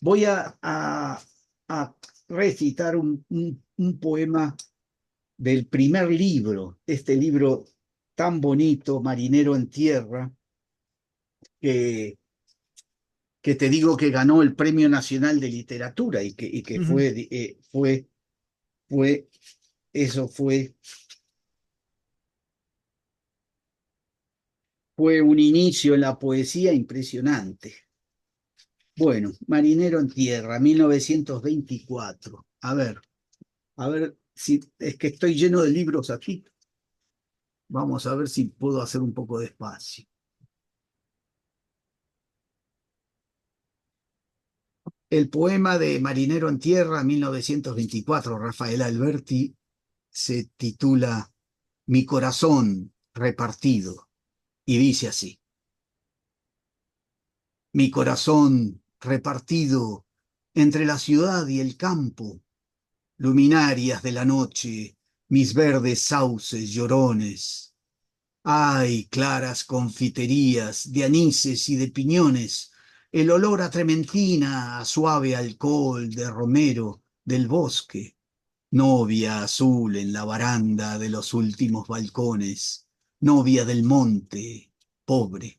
Voy a recitar un poema del primer libro, este libro tan bonito, Marinero en Tierra, que, que te digo que ganó el Premio Nacional de Literatura y que Ujú. fue, eso fue un inicio en la poesía impresionante. Bueno, Marinero en Tierra, 1924. A ver si es que estoy lleno de libros aquí. Vamos a ver si puedo hacer un poco de espacio. El poema de Marinero en Tierra, 1924, Rafael Alberti, se titula Mi corazón repartido y dice así: Mi corazón repartido entre la ciudad y el campo, luminarias de la noche, mis verdes sauces llorones. Ay, claras confiterías de anises y de piñones, el olor a trementina, a suave alcohol de romero del bosque, novia azul en la baranda de los últimos balcones, novia del monte, pobre.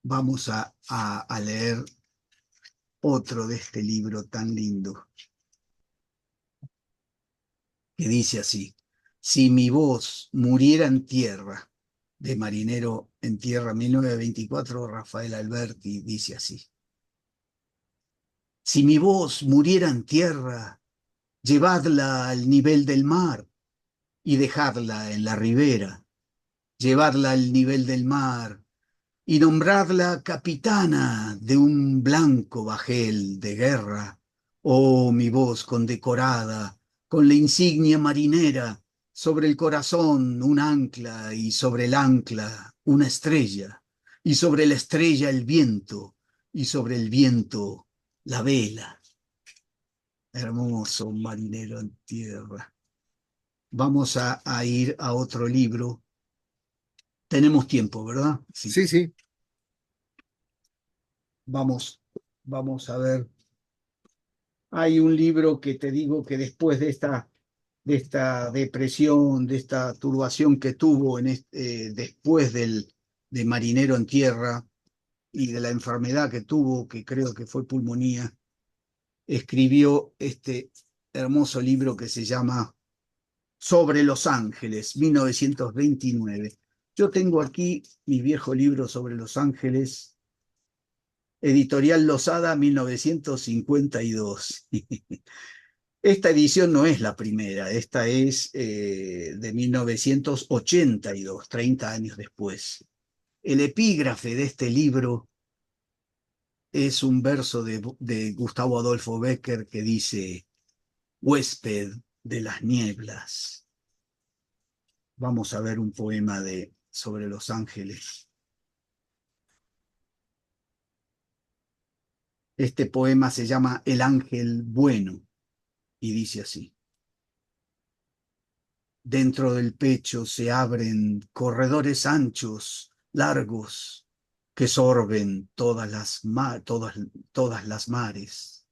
Vamos a leer otro de este libro tan lindo, que dice así: Si mi voz muriera en tierra, de Marinero en Tierra, 1924, Rafael Alberti, dice así: Si mi voz muriera en tierra, llevadla al nivel del mar y dejadla en la ribera, llevadla al nivel del mar y nombradla capitana de un blanco bajel de guerra. Oh, mi voz condecorada, con la insignia marinera, sobre el corazón un ancla y sobre el ancla una estrella, y sobre la estrella el viento, y sobre el viento la vela. Hermoso marinero en tierra. Vamos a ir a otro libro. Tenemos tiempo, ¿verdad? Sí. Sí, sí. Vamos, vamos a ver. Hay un libro que te digo que después de esta depresión, de esta turbación que tuvo después de Marinero en Tierra y de la enfermedad que tuvo, que creo que fue pulmonía, escribió este hermoso libro que se llama Sobre Los Ángeles, 1929. Yo tengo aquí mi viejo libro sobre Los Ángeles, Editorial Losada, 1952. Esta edición no es la primera, esta es de 1982, 30 años después. El epígrafe de este libro es un verso de Gustavo Adolfo Bécquer que dice: Huésped de las nieblas. Vamos a ver un poema sobre Los Ángeles. Este poema se llama El Ángel Bueno y dice así: Dentro del pecho se abren corredores anchos, largos, que sorben todas las mares,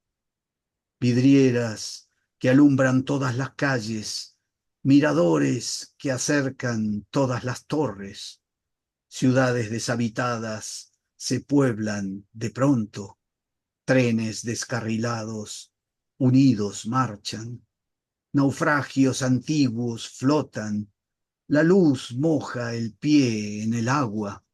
vidrieras que alumbran todas las calles, miradores que acercan todas las torres, ciudades deshabitadas se pueblan de pronto, trenes descarrilados, unidos marchan, naufragios antiguos flotan, la luz moja el pie en el agua,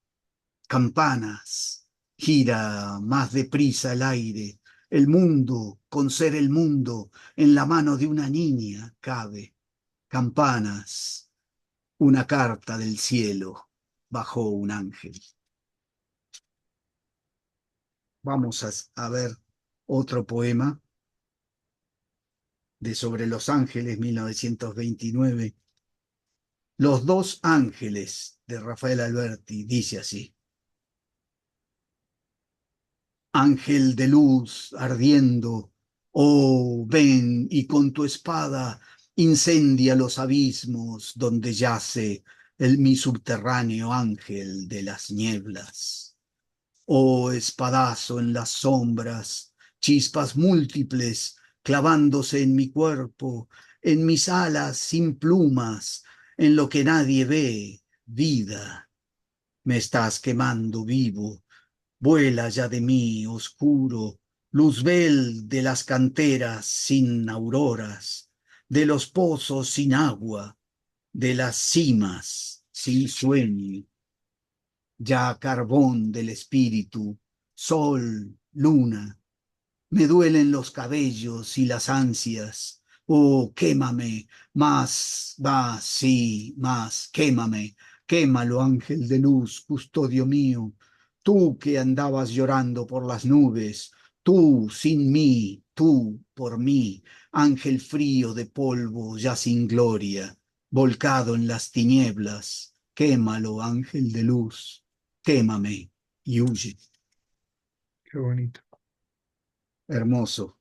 campanas, gira más deprisa el aire, el mundo, con ser el mundo, en la mano de una niña cabe, campanas, una carta del cielo, bajó un ángel. Vamos a ver otro poema de Sobre los Ángeles, 1929. Los dos ángeles, de Rafael Alberti, dice así: Ángel de luz ardiendo, oh, ven y con tu espada incendia los abismos donde yace mi subterráneo ángel de las nieblas. Oh, espadazo en las sombras, chispas múltiples clavándose en mi cuerpo, en mis alas sin plumas, en lo que nadie ve, vida. Me estás quemando vivo. Vuela ya de mí, oscuro, luzbel de las canteras sin auroras, de los pozos sin agua, de las cimas sin sueño, ya carbón del espíritu, sol, luna. Me duelen los cabellos y las ansias, Oh, quémame, más, sí, más, quémame, quémalo, ángel de luz, custodio mío, tú que andabas llorando por las nubes, tú sin mí, tú por mí, ángel frío de polvo, ya sin gloria, volcado en las tinieblas, quémalo, ángel de luz, quémame y huye. Qué bonito. Hermoso.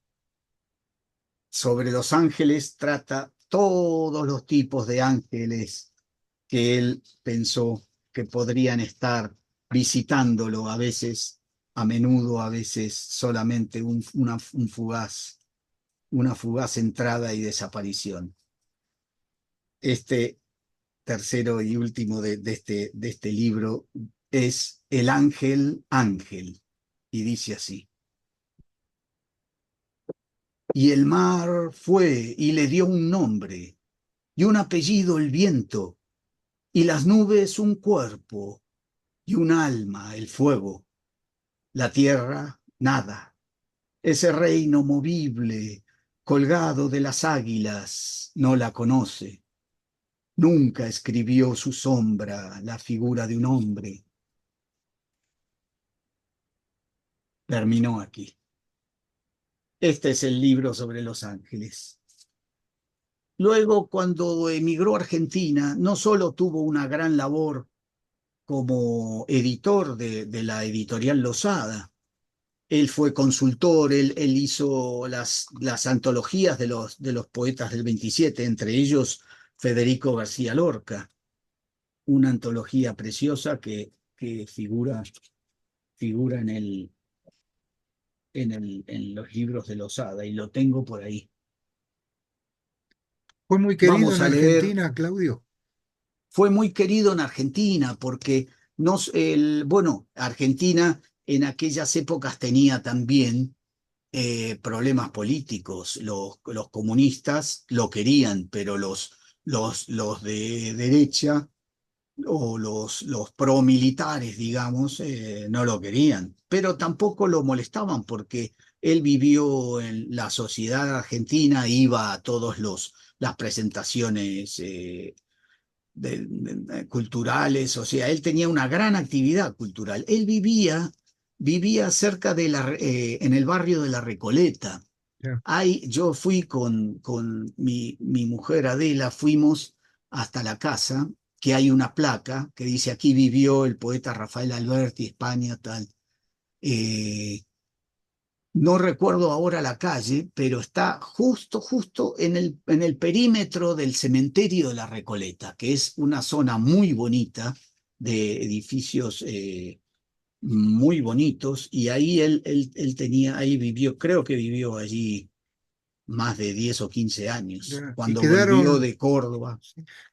Sobre los ángeles trata todos los tipos de ángeles que él pensó que podrían estar visitándolo, a veces, a menudo, a veces solamente una fugaz entrada y desaparición. Este tercero y último de este libro es El ángel ángel, y dice así. Y el mar fue y le dio un nombre, y un apellido el viento, y las nubes un cuerpo, y un alma el fuego, la tierra nada, ese reino movible, colgado de las águilas, no la conoce, nunca escribió su sombra la figura de un hombre, terminó aquí. Este es el libro sobre los ángeles. Luego, cuando emigró a Argentina, no solo tuvo una gran labor como editor de la editorial Losada. Él fue consultor, él hizo las antologías de los poetas del 27, entre ellos Federico García Lorca, una antología preciosa que figura en los libros de Losada y lo tengo por ahí. Fue muy querido Vamos en a leer. Argentina, Claudio. Fue muy querido en Argentina porque bueno, Argentina en aquellas épocas tenía también problemas políticos. Los comunistas lo querían, pero los de derecha o los promilitares, digamos, no lo querían, pero tampoco lo molestaban porque él vivió en la sociedad argentina, iba a todas las presentaciones culturales, o sea, él tenía una gran actividad cultural. Él vivía cerca en el barrio de La Recoleta. Ya. Yo fui con mi mujer Adela, fuimos hasta la casa, que hay una placa que dice aquí vivió el poeta Rafael Alberti, España, tal. Eh, no recuerdo ahora la calle, pero está justo en el perímetro del cementerio de La Recoleta, que es una zona muy bonita de edificios muy bonitos, y ahí él tenía, ahí vivió, creo que vivió allí más de 10 o 15 años, Ya. Y cuando volvió de Córdoba.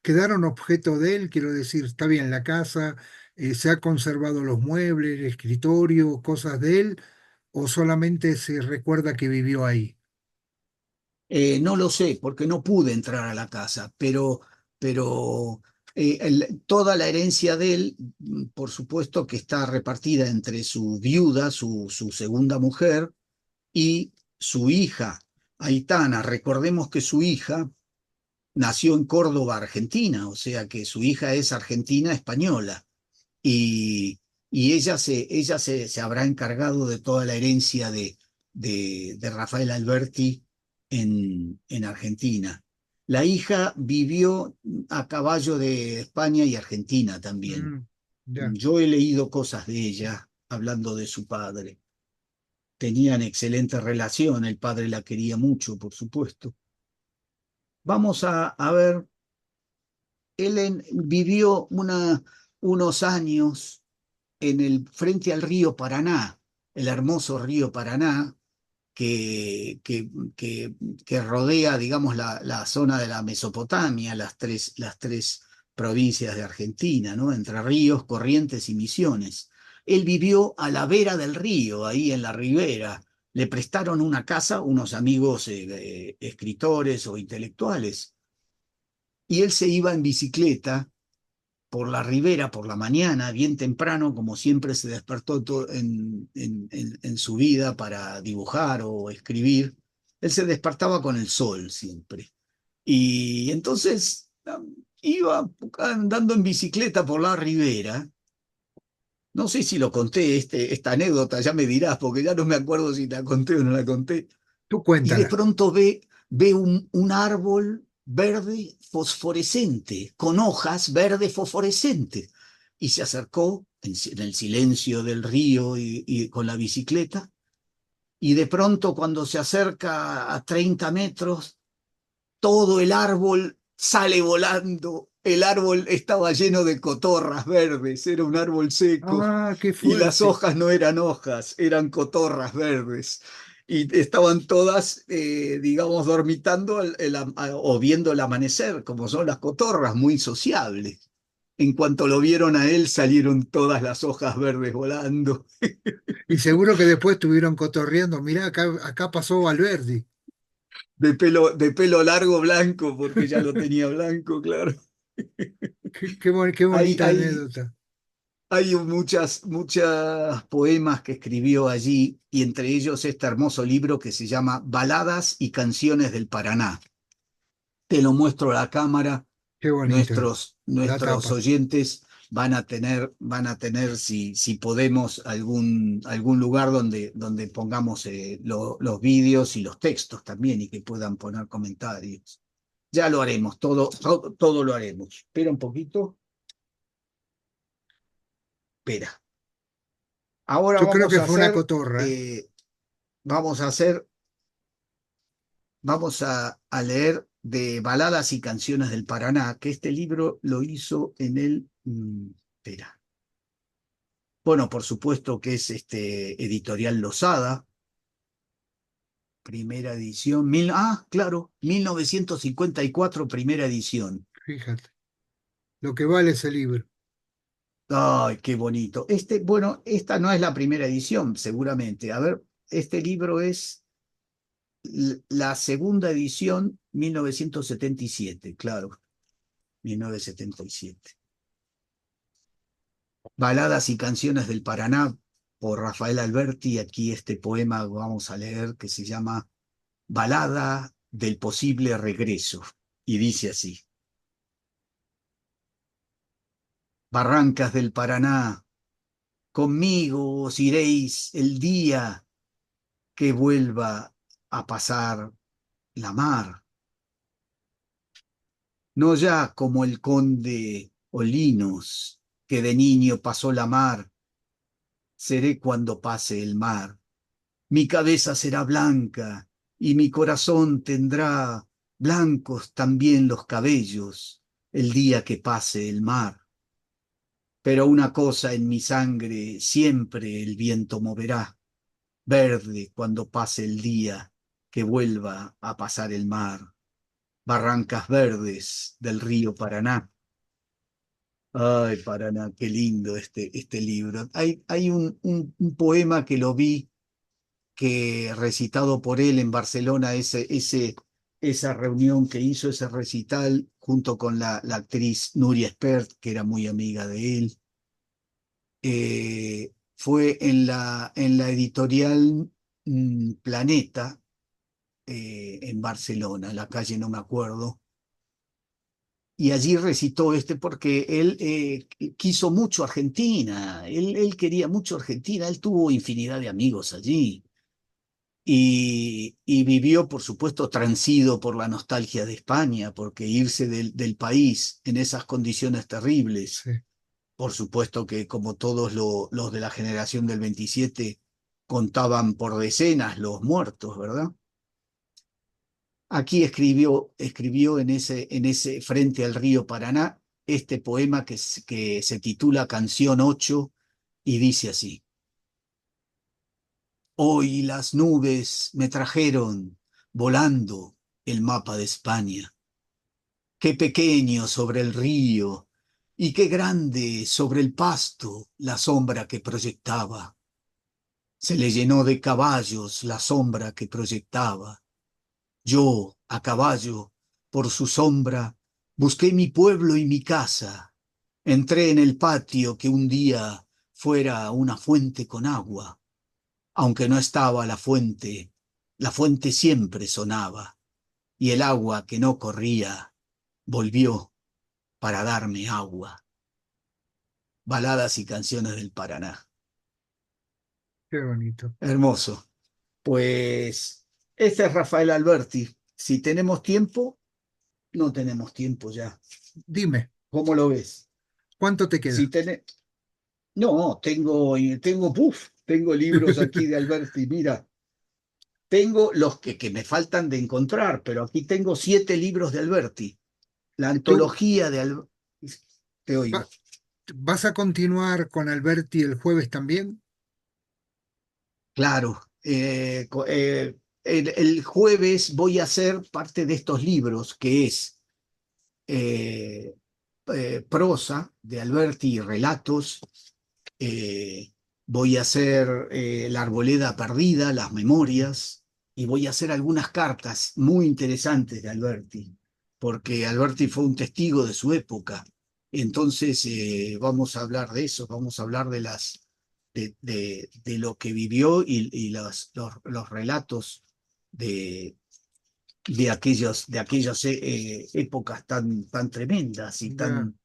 quedaron objeto de él, quiero decir, está bien la casa, se ha conservado los muebles, el escritorio, cosas de él, o solamente se recuerda que vivió ahí. No lo sé, porque no pude entrar a la casa, pero toda la herencia de él, por supuesto que está repartida entre su viuda, su segunda mujer, y su hija, Aitana. Recordemos que su hija nació en Córdoba, Argentina, o sea que su hija es argentina española, y, y se habrá encargado de toda la herencia de Rafael Alberti en Argentina. La hija vivió a caballo de España y Argentina también. Mm, ya. Yo he leído cosas de ella hablando de su padre. Tenían excelente relación, el padre la quería mucho, por supuesto. Vamos a ver, vivió unos años frente al río Paraná, el hermoso río Paraná, que, que, que, que rodea, digamos, la zona de la Mesopotamia, las tres provincias de Argentina, ¿no? Entre Ríos, Corrientes y Misiones. Él vivió a la vera del río, ahí en la ribera. Le prestaron una casa unos amigos escritores o intelectuales, y él se iba en bicicleta por la ribera por la mañana, bien temprano, como siempre se despertó en su vida para dibujar o escribir, Él se despertaba con el sol siempre. Y entonces iba andando en bicicleta por la ribera. No sé si lo conté, esta anécdota, ya me dirás, porque ya no me acuerdo si la conté o no la conté. Tú Y de cuéntala. pronto ve un árbol verde fosforescente, con hojas verde fosforescentes. Y se acercó en el silencio del río y con la bicicleta. Y de pronto cuando se acerca a 30 metros, todo el árbol sale volando. El árbol estaba lleno de cotorras verdes, era un árbol seco Ah, qué y las fuerte. hojas no eran hojas, eran cotorras verdes. Y estaban todas, digamos, dormitando o viendo el amanecer, como son las cotorras, muy sociables. En cuanto lo vieron a él, salieron todas las hojas verdes volando, Y seguro que después estuvieron cotorreando. Mirá, acá pasó Valverdi. de pelo largo blanco, porque ya lo tenía blanco, claro. Qué Hay, bonita hay, anécdota. Hay muchas poemas que escribió allí y entre ellos este hermoso libro que se llama Baladas y Canciones del Paraná. Te lo muestro a la cámara, Qué bonita la nuestros tapa. oyentes van a tener si podemos, algún lugar donde pongamos los vídeos y los textos también y que puedan poner comentarios. Ya lo haremos, todo lo haremos. Espera un poquito, espera. Ahora Yo creo que fue una cotorra. eh, vamos a hacer, vamos a leer de Baladas y Canciones del Paraná, que este libro lo hizo en espera. Bueno, por supuesto que es Editorial Losada, primera edición, claro, 1954, primera edición. Fíjate, lo que vale ese libro. Ay, qué bonito. Bueno, esta no es la primera edición, seguramente. A ver, este libro es la segunda edición, 1977, claro. 1977. Baladas y canciones del Paraná por Rafael Alberti. Aquí este poema vamos a leer que se llama Balada del posible regreso. Y dice así. Barrancas del Paraná, conmigo os iréis el día que vuelva a pasar la mar. No ya como el conde Olinos, que de niño pasó la mar, seré cuando pase el mar. Mi cabeza será blanca y mi corazón tendrá blancos también los cabellos el día que pase el mar. Pero una cosa en mi sangre siempre el viento moverá, verde cuando pase el día que vuelva a pasar el mar. Barrancas verdes del río Paraná. Ay, Paraná, qué lindo este libro. Hay un poema que lo vi que recitado por él en Barcelona, esa reunión que hizo, ese recital, junto con la actriz Nuria Espert, que era muy amiga de él, fue en la editorial Planeta, en Barcelona, la calle no me acuerdo, y allí recitó porque él quiso mucho Argentina, él quería mucho Argentina, él tuvo infinidad de amigos allí. Y vivió, por supuesto, transido por la nostalgia de España, porque irse del país en esas condiciones terribles, Sí. por supuesto que como todos los de la generación del 27 contaban por decenas los muertos, ¿verdad? Aquí escribió en ese frente al río Paraná este poema que se titula Canción 8 y dice así. Hoy las nubes me trajeron volando el mapa de España. Qué pequeño sobre el río y qué grande sobre el pasto la sombra que proyectaba. Se le llenó de caballos la sombra que proyectaba. Yo, a caballo, por su sombra, busqué mi pueblo y mi casa. Entré en el patio que un día fuera una fuente con agua. Aunque no estaba la fuente, La fuente siempre sonaba y el agua que no corría volvió para darme agua. Baladas y canciones del Paraná. Qué bonito. Hermoso. Pues este es Rafael Alberti. Si tenemos tiempo, no tenemos tiempo ya. Dime, ¿Cómo lo ves? ¿cuánto te Si queda? tenés... No, tengo libros aquí de Alberti. Mira, tengo los que me faltan de encontrar, pero aquí tengo 7 libros de Alberti. La ¿Tú antología de Alberti. Te oigo. va- vas a continuar con Alberti el jueves también? Claro. El jueves voy a hacer parte de estos libros, que es eh, prosa de Alberti y relatos. eh, Voy a hacer La Arboleda Perdida, las memorias, y voy a hacer algunas cartas muy interesantes de Alberti, porque Alberti fue un testigo de su época. Entonces, vamos a hablar de eso, vamos a hablar de lo que vivió y los relatos de, de aquellas épocas tan tremendas y Ya. tan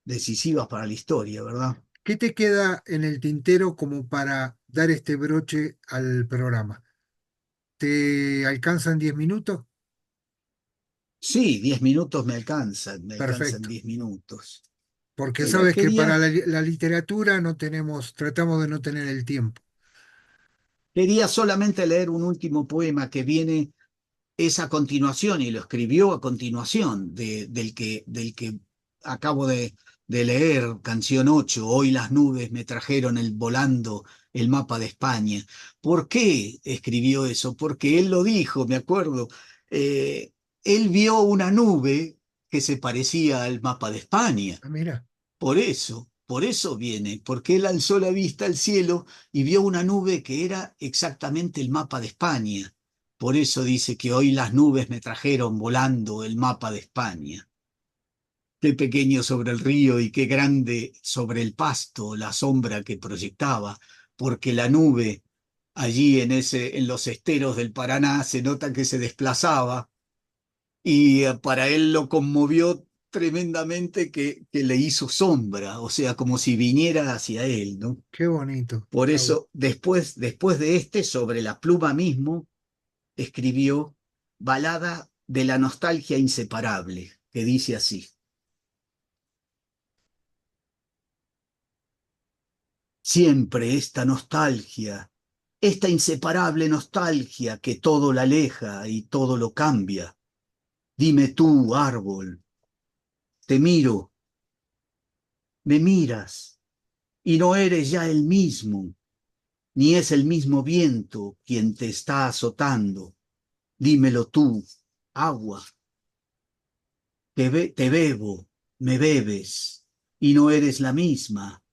decisivas para la historia, ¿verdad? ¿Qué te queda en el tintero como para dar este broche al programa? ¿Te alcanzan 10 minutos? Sí, 10 minutos me alcanzan Perfecto. 10 minutos. Porque sabes que para Quería, la literatura no tenemos, tratamos de no tener el tiempo. quería solamente leer un último poema que viene, es a continuación, y lo escribió a continuación del que acabo de leer, canción 8. Hoy las nubes me trajeron volando el mapa de España. ¿Por qué escribió eso? Porque él lo dijo, me acuerdo. Eh, Él vio una nube que se parecía al mapa de España. Ah, mira, Por eso viene, porque él alzó la vista al cielo y vio una nube que era exactamente el mapa de España. Por eso dice que hoy las nubes me trajeron volando el mapa de España. Qué pequeño sobre el río y qué grande sobre el pasto la sombra que proyectaba, porque la nube allí en los esteros del Paraná se nota que se desplazaba y para él lo conmovió tremendamente que le hizo sombra, o sea, como si viniera hacia él, ¿no? qué bonito. Por eso, después de este, sobre la pluma mismo, escribió Balada de la nostalgia inseparable, que dice así: siempre esta nostalgia, esta inseparable nostalgia que todo la aleja y todo lo cambia. Dime tú, árbol, te miro, me miras, y no eres ya el mismo, ni es el mismo viento quien te está azotando. Dímelo tú, agua, te bebo, me bebes, y no eres la misma,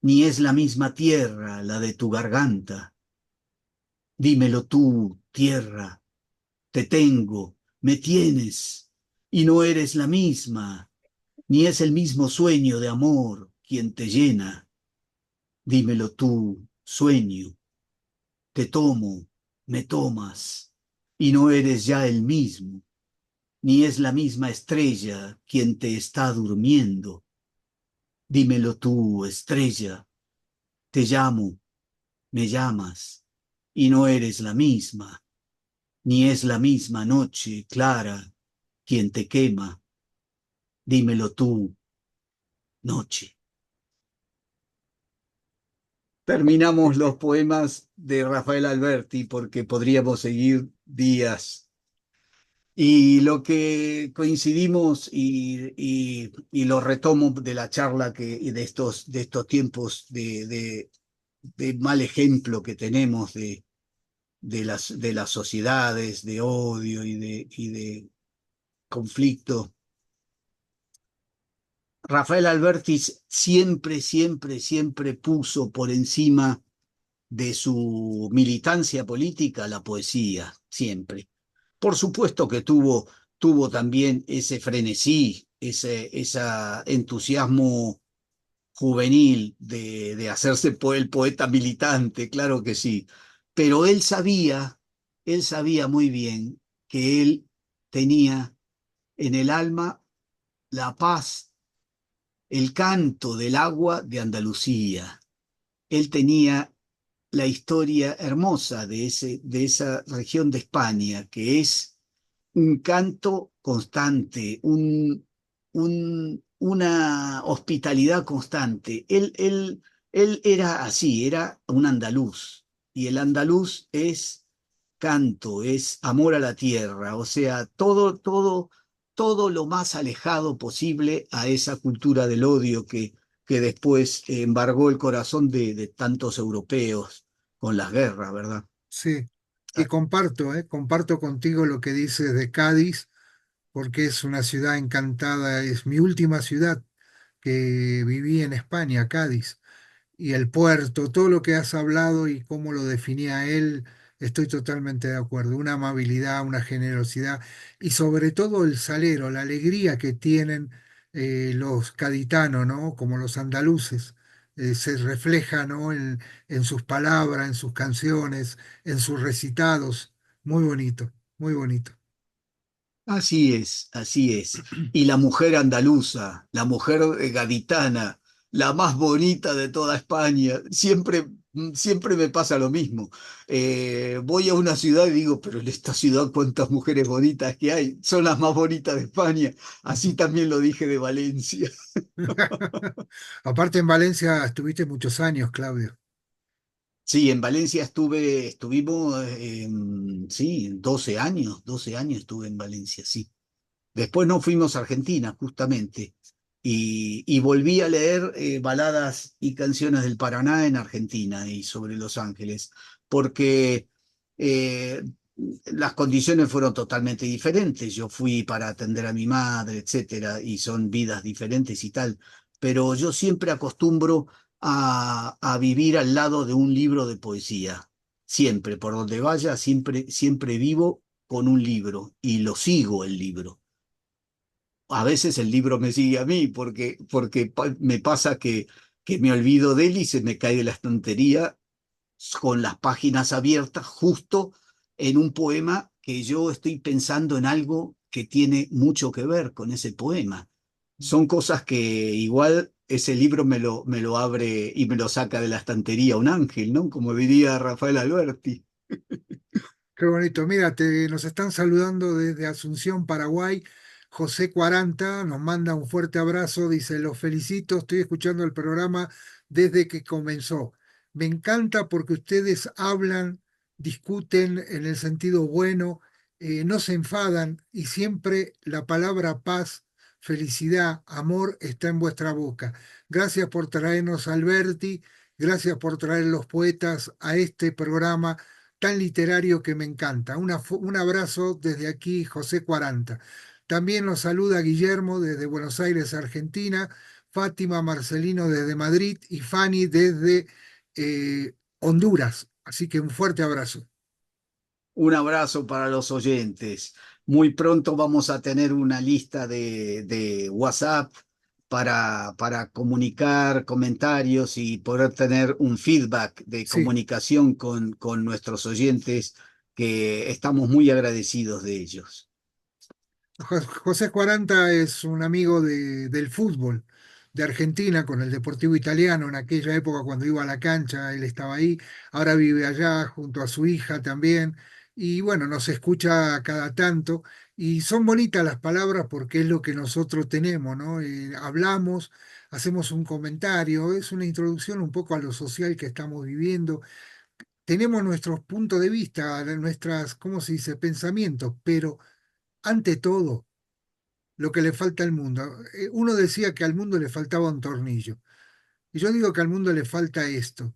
ni es la misma tierra la de tu garganta. Dímelo tú, tierra, te tengo, me tienes, y no eres la misma, ni es el mismo sueño de amor quien te llena. Dímelo tú, sueño, te tomo, me tomas, y no eres ya el mismo, ni es la misma estrella quien te está durmiendo. Dímelo tú, estrella, te llamo, me llamas, y no eres la misma, ni es la misma noche clara quien te quema. Dímelo tú, noche. Terminamos los poemas de Rafael Alberti porque podríamos seguir días. Y lo que coincidimos y lo retomo de la charla y de estos tiempos de mal ejemplo que tenemos de las sociedades, de odio y de conflicto. Rafael Alberti siempre puso por encima de su militancia política la poesía, siempre. Por supuesto que tuvo también ese frenesí, ese entusiasmo juvenil de hacerse el poeta militante, claro que sí, pero él sabía muy bien que él tenía en el alma la paz, el canto del agua de Andalucía. Él tenía la historia hermosa de esa región de España, que es un canto constante, una hospitalidad constante. Él era así, era un andaluz, y el andaluz es canto, es amor a la tierra, o sea, todo lo más alejado posible a esa cultura del odio que después embargó el corazón de tantos europeos con las guerras, ¿verdad? Sí, y comparto, comparto contigo lo que dices de Cádiz, porque es una ciudad encantada, es mi última ciudad que viví en España, Cádiz. Y el puerto, todo lo que has hablado y cómo lo definía él, estoy totalmente de acuerdo. Una amabilidad, una generosidad y sobre todo el salero, la alegría que tienen los caditanos, ¿no? Como los andaluces. Se refleja, ¿no? En sus palabras, en sus canciones, en sus recitados. Muy bonito, muy bonito. Así es, así es. Y la mujer andaluza, la mujer gaditana, la más bonita de toda España, siempre me pasa lo mismo. Voy a una ciudad y digo, pero en esta ciudad cuántas mujeres bonitas que hay, son las más bonitas de España. Así también lo dije de Valencia. Aparte en Valencia estuviste muchos años, Claudio. Sí, en Valencia estuvimos, sí, 12 años estuve en Valencia, sí. Después nos fuimos a Argentina, justamente, y volví a leer baladas y canciones del Paraná en Argentina y sobre Los Ángeles, porque eh, las condiciones fueron totalmente diferentes. Yo fui para atender a mi madre, etcétera, y son vidas diferentes y tal, pero yo siempre acostumbro a vivir al lado de un libro de poesía. Siempre, por donde vaya, siempre vivo con un libro y lo sigo el libro. A veces el libro me sigue a mí porque me pasa que me olvido de él y se me cae de la estantería con las páginas abiertas justo en un poema que yo estoy pensando en algo que tiene mucho que ver con ese poema. Son cosas que igual ese libro me lo abre y me lo saca de la estantería un ángel, ¿no? Como diría Rafael Alberti. Qué bonito. Mira, nos están saludando desde Asunción, Paraguay. José 40 nos manda un fuerte abrazo. Dice, los felicito, estoy escuchando el programa desde que comenzó. Me encanta porque ustedes hablan, discuten en el sentido bueno, no se enfadan y siempre la palabra paz, felicidad, amor está en vuestra boca. Gracias por traernos a Alberti, gracias por traer los poetas a este programa tan literario que me encanta. Un abrazo desde aquí, José 40. También nos saluda Guillermo desde Buenos Aires, Argentina, Fátima Marcelino desde Madrid y Fanny desde Honduras. Así que un fuerte abrazo. Un abrazo para los oyentes. Muy pronto vamos a tener una lista de WhatsApp para comunicar comentarios y poder tener un feedback de Sí, comunicación con nuestros oyentes, que estamos muy agradecidos de ellos. José 40 es un amigo del fútbol de Argentina con el Deportivo Italiano. En aquella época, cuando iba a la cancha, él estaba ahí. Ahora vive allá junto a su hija también. Y bueno, nos escucha cada tanto. Y son bonitas las palabras porque es lo que nosotros tenemos, ¿no? Hablamos, hacemos un comentario, es una introducción un poco a lo social que estamos viviendo. Tenemos nuestros puntos de vista, nuestras, ¿cómo se dice?, pensamientos, pero ante todo lo que le falta al mundo. Uno decía que al mundo le faltaba un tornillo. Y yo digo que al mundo le falta esto,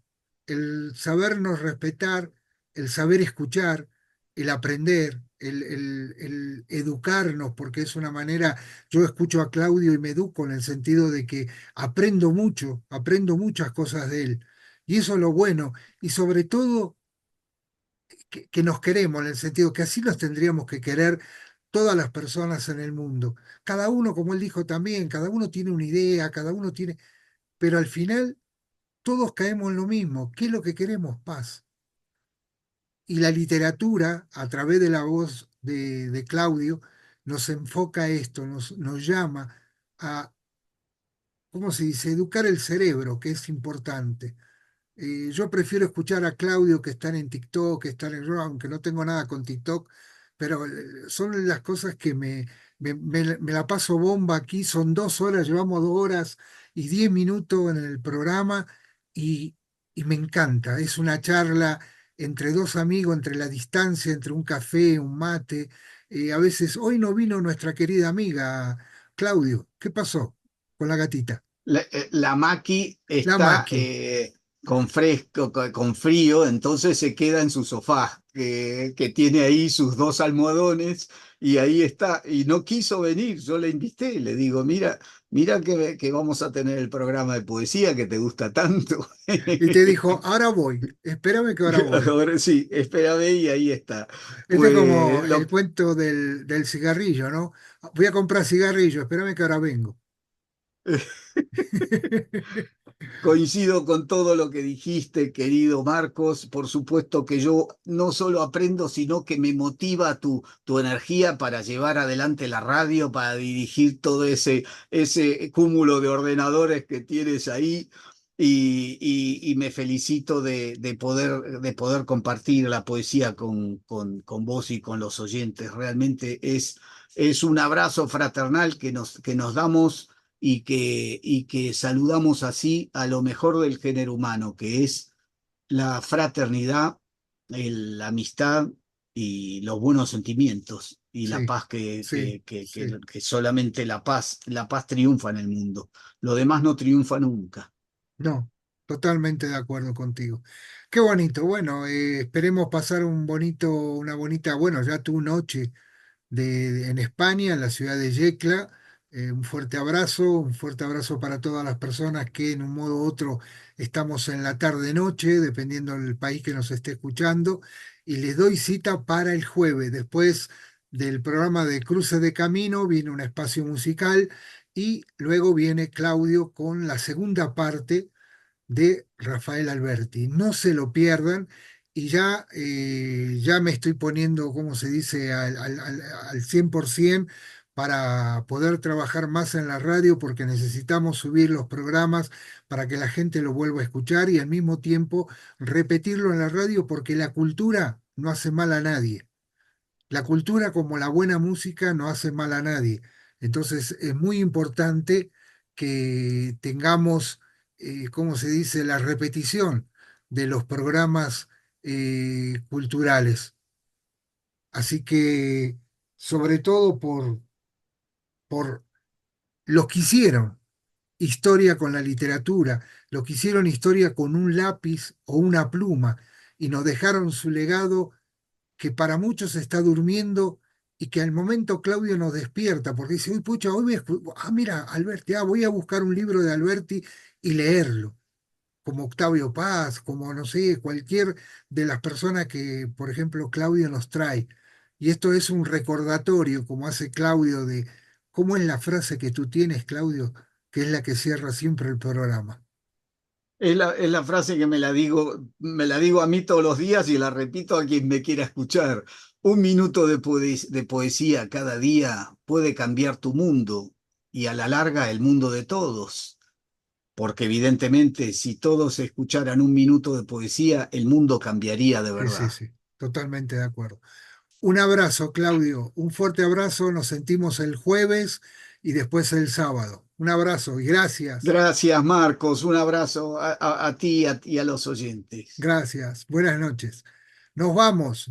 el sabernos respetar, el saber escuchar, el aprender, el educarnos, porque es una manera, yo escucho a Claudio y me educo en el sentido de que aprendo mucho, aprendo muchas cosas de él. Y eso es lo bueno. Y sobre todo que nos queremos, en el sentido que así nos tendríamos que querer todas las personas en el mundo. Cada uno, como él dijo también, cada uno tiene una idea, cada uno tiene, pero al final todos caemos en lo mismo. ¿Qué es lo que queremos? Paz. y la literatura, a través de la voz de Claudio, nos enfoca esto, nos llama a, ¿cómo se dice?, educar el cerebro, que es importante. Yo prefiero escuchar a Claudio que estar en TikTok, que estar en, yo, aunque no tengo nada con TikTok, pero son las cosas que me la paso bomba aquí. Son 2 horas, llevamos 2 horas y 10 minutos en el programa y, y me encanta. Es una charla entre dos amigos, entre la distancia, entre un café, un mate. A veces, hoy no vino nuestra querida amiga Claudio. ¿Qué pasó con la gatita? La Maki La está Maki. con fresco, con frío, entonces se queda en su sofá, que tiene ahí sus dos almohadones, y ahí está. Y no quiso venir, yo le invité, le digo, mira, mira que vamos a tener el programa de poesía que te gusta tanto. Y te dijo, ahora voy, espérame que ahora voy. Ahora sí, espérame, y ahí está. Este es Pues como el cuento del cigarrillo, ¿no? Voy a comprar cigarrillo, espérame que ahora vengo. coincido con todo lo que dijiste, querido Marcos. Por supuesto que yo no solo aprendo, sino que me motiva tu energía para llevar adelante la radio, para dirigir todo ese cúmulo de ordenadores que tienes ahí. Y me felicito de poder compartir la poesía con vos y con los oyentes. Realmente es un abrazo fraternal que nos damos y que saludamos así a lo mejor del género humano, que es la fraternidad, la amistad y los buenos sentimientos y la Sí, paz que, sí, que, que, sí. que, que solamente la paz triunfa en el mundo. Lo demás no triunfa nunca. No, totalmente de acuerdo contigo. Qué bonito. Bueno, esperemos pasar una bonita, bueno, ya tu noche en España, en la ciudad de Yecla. Un fuerte abrazo para todas las personas que en un modo u otro estamos en la tarde-noche, dependiendo del país que nos esté escuchando. Y les doy cita para el jueves. Después del programa de Cruce de Camino viene un espacio musical y luego viene Claudio con la segunda parte de Rafael Alberti. No se lo pierdan y ya me estoy poniendo, como se dice, al 100% para poder trabajar más en la radio porque necesitamos subir los programas para que la gente lo vuelva a escuchar y al mismo tiempo repetirlo en la radio porque la cultura no hace mal a nadie. La cultura, como la buena música, no hace mal a nadie. Entonces es muy importante que tengamos, ¿cómo se dice?, la repetición de los programas culturales. Así que, sobre todo por los que hicieron historia con la literatura, los que hicieron historia con un lápiz o una pluma y nos dejaron su legado que para muchos está durmiendo y que al momento Claudio nos despierta, porque dice, uy, pucha, hoy mira, Alberti, voy a buscar un libro de Alberti y leerlo, como Octavio Paz, como, no sé, cualquier de las personas que, por ejemplo, Claudio nos trae. Y esto es un recordatorio, como hace Claudio, de cómo es la frase que tú tienes, Claudio, que es la que cierra siempre el programa. Es la frase que me la digo a mí todos los días y la repito a quien me quiera escuchar. Un minuto de poesía cada día puede cambiar tu mundo y a la larga el mundo de todos, porque evidentemente si todos escucharan un minuto de poesía, el mundo cambiaría de Sí, sí, verdad. sí, totalmente de acuerdo. Un abrazo, Claudio. Un fuerte abrazo. Nos sentimos el jueves y después el sábado. Un abrazo y gracias. Gracias, Marcos. Un abrazo a ti y a los oyentes. Gracias. Buenas noches. Nos vamos.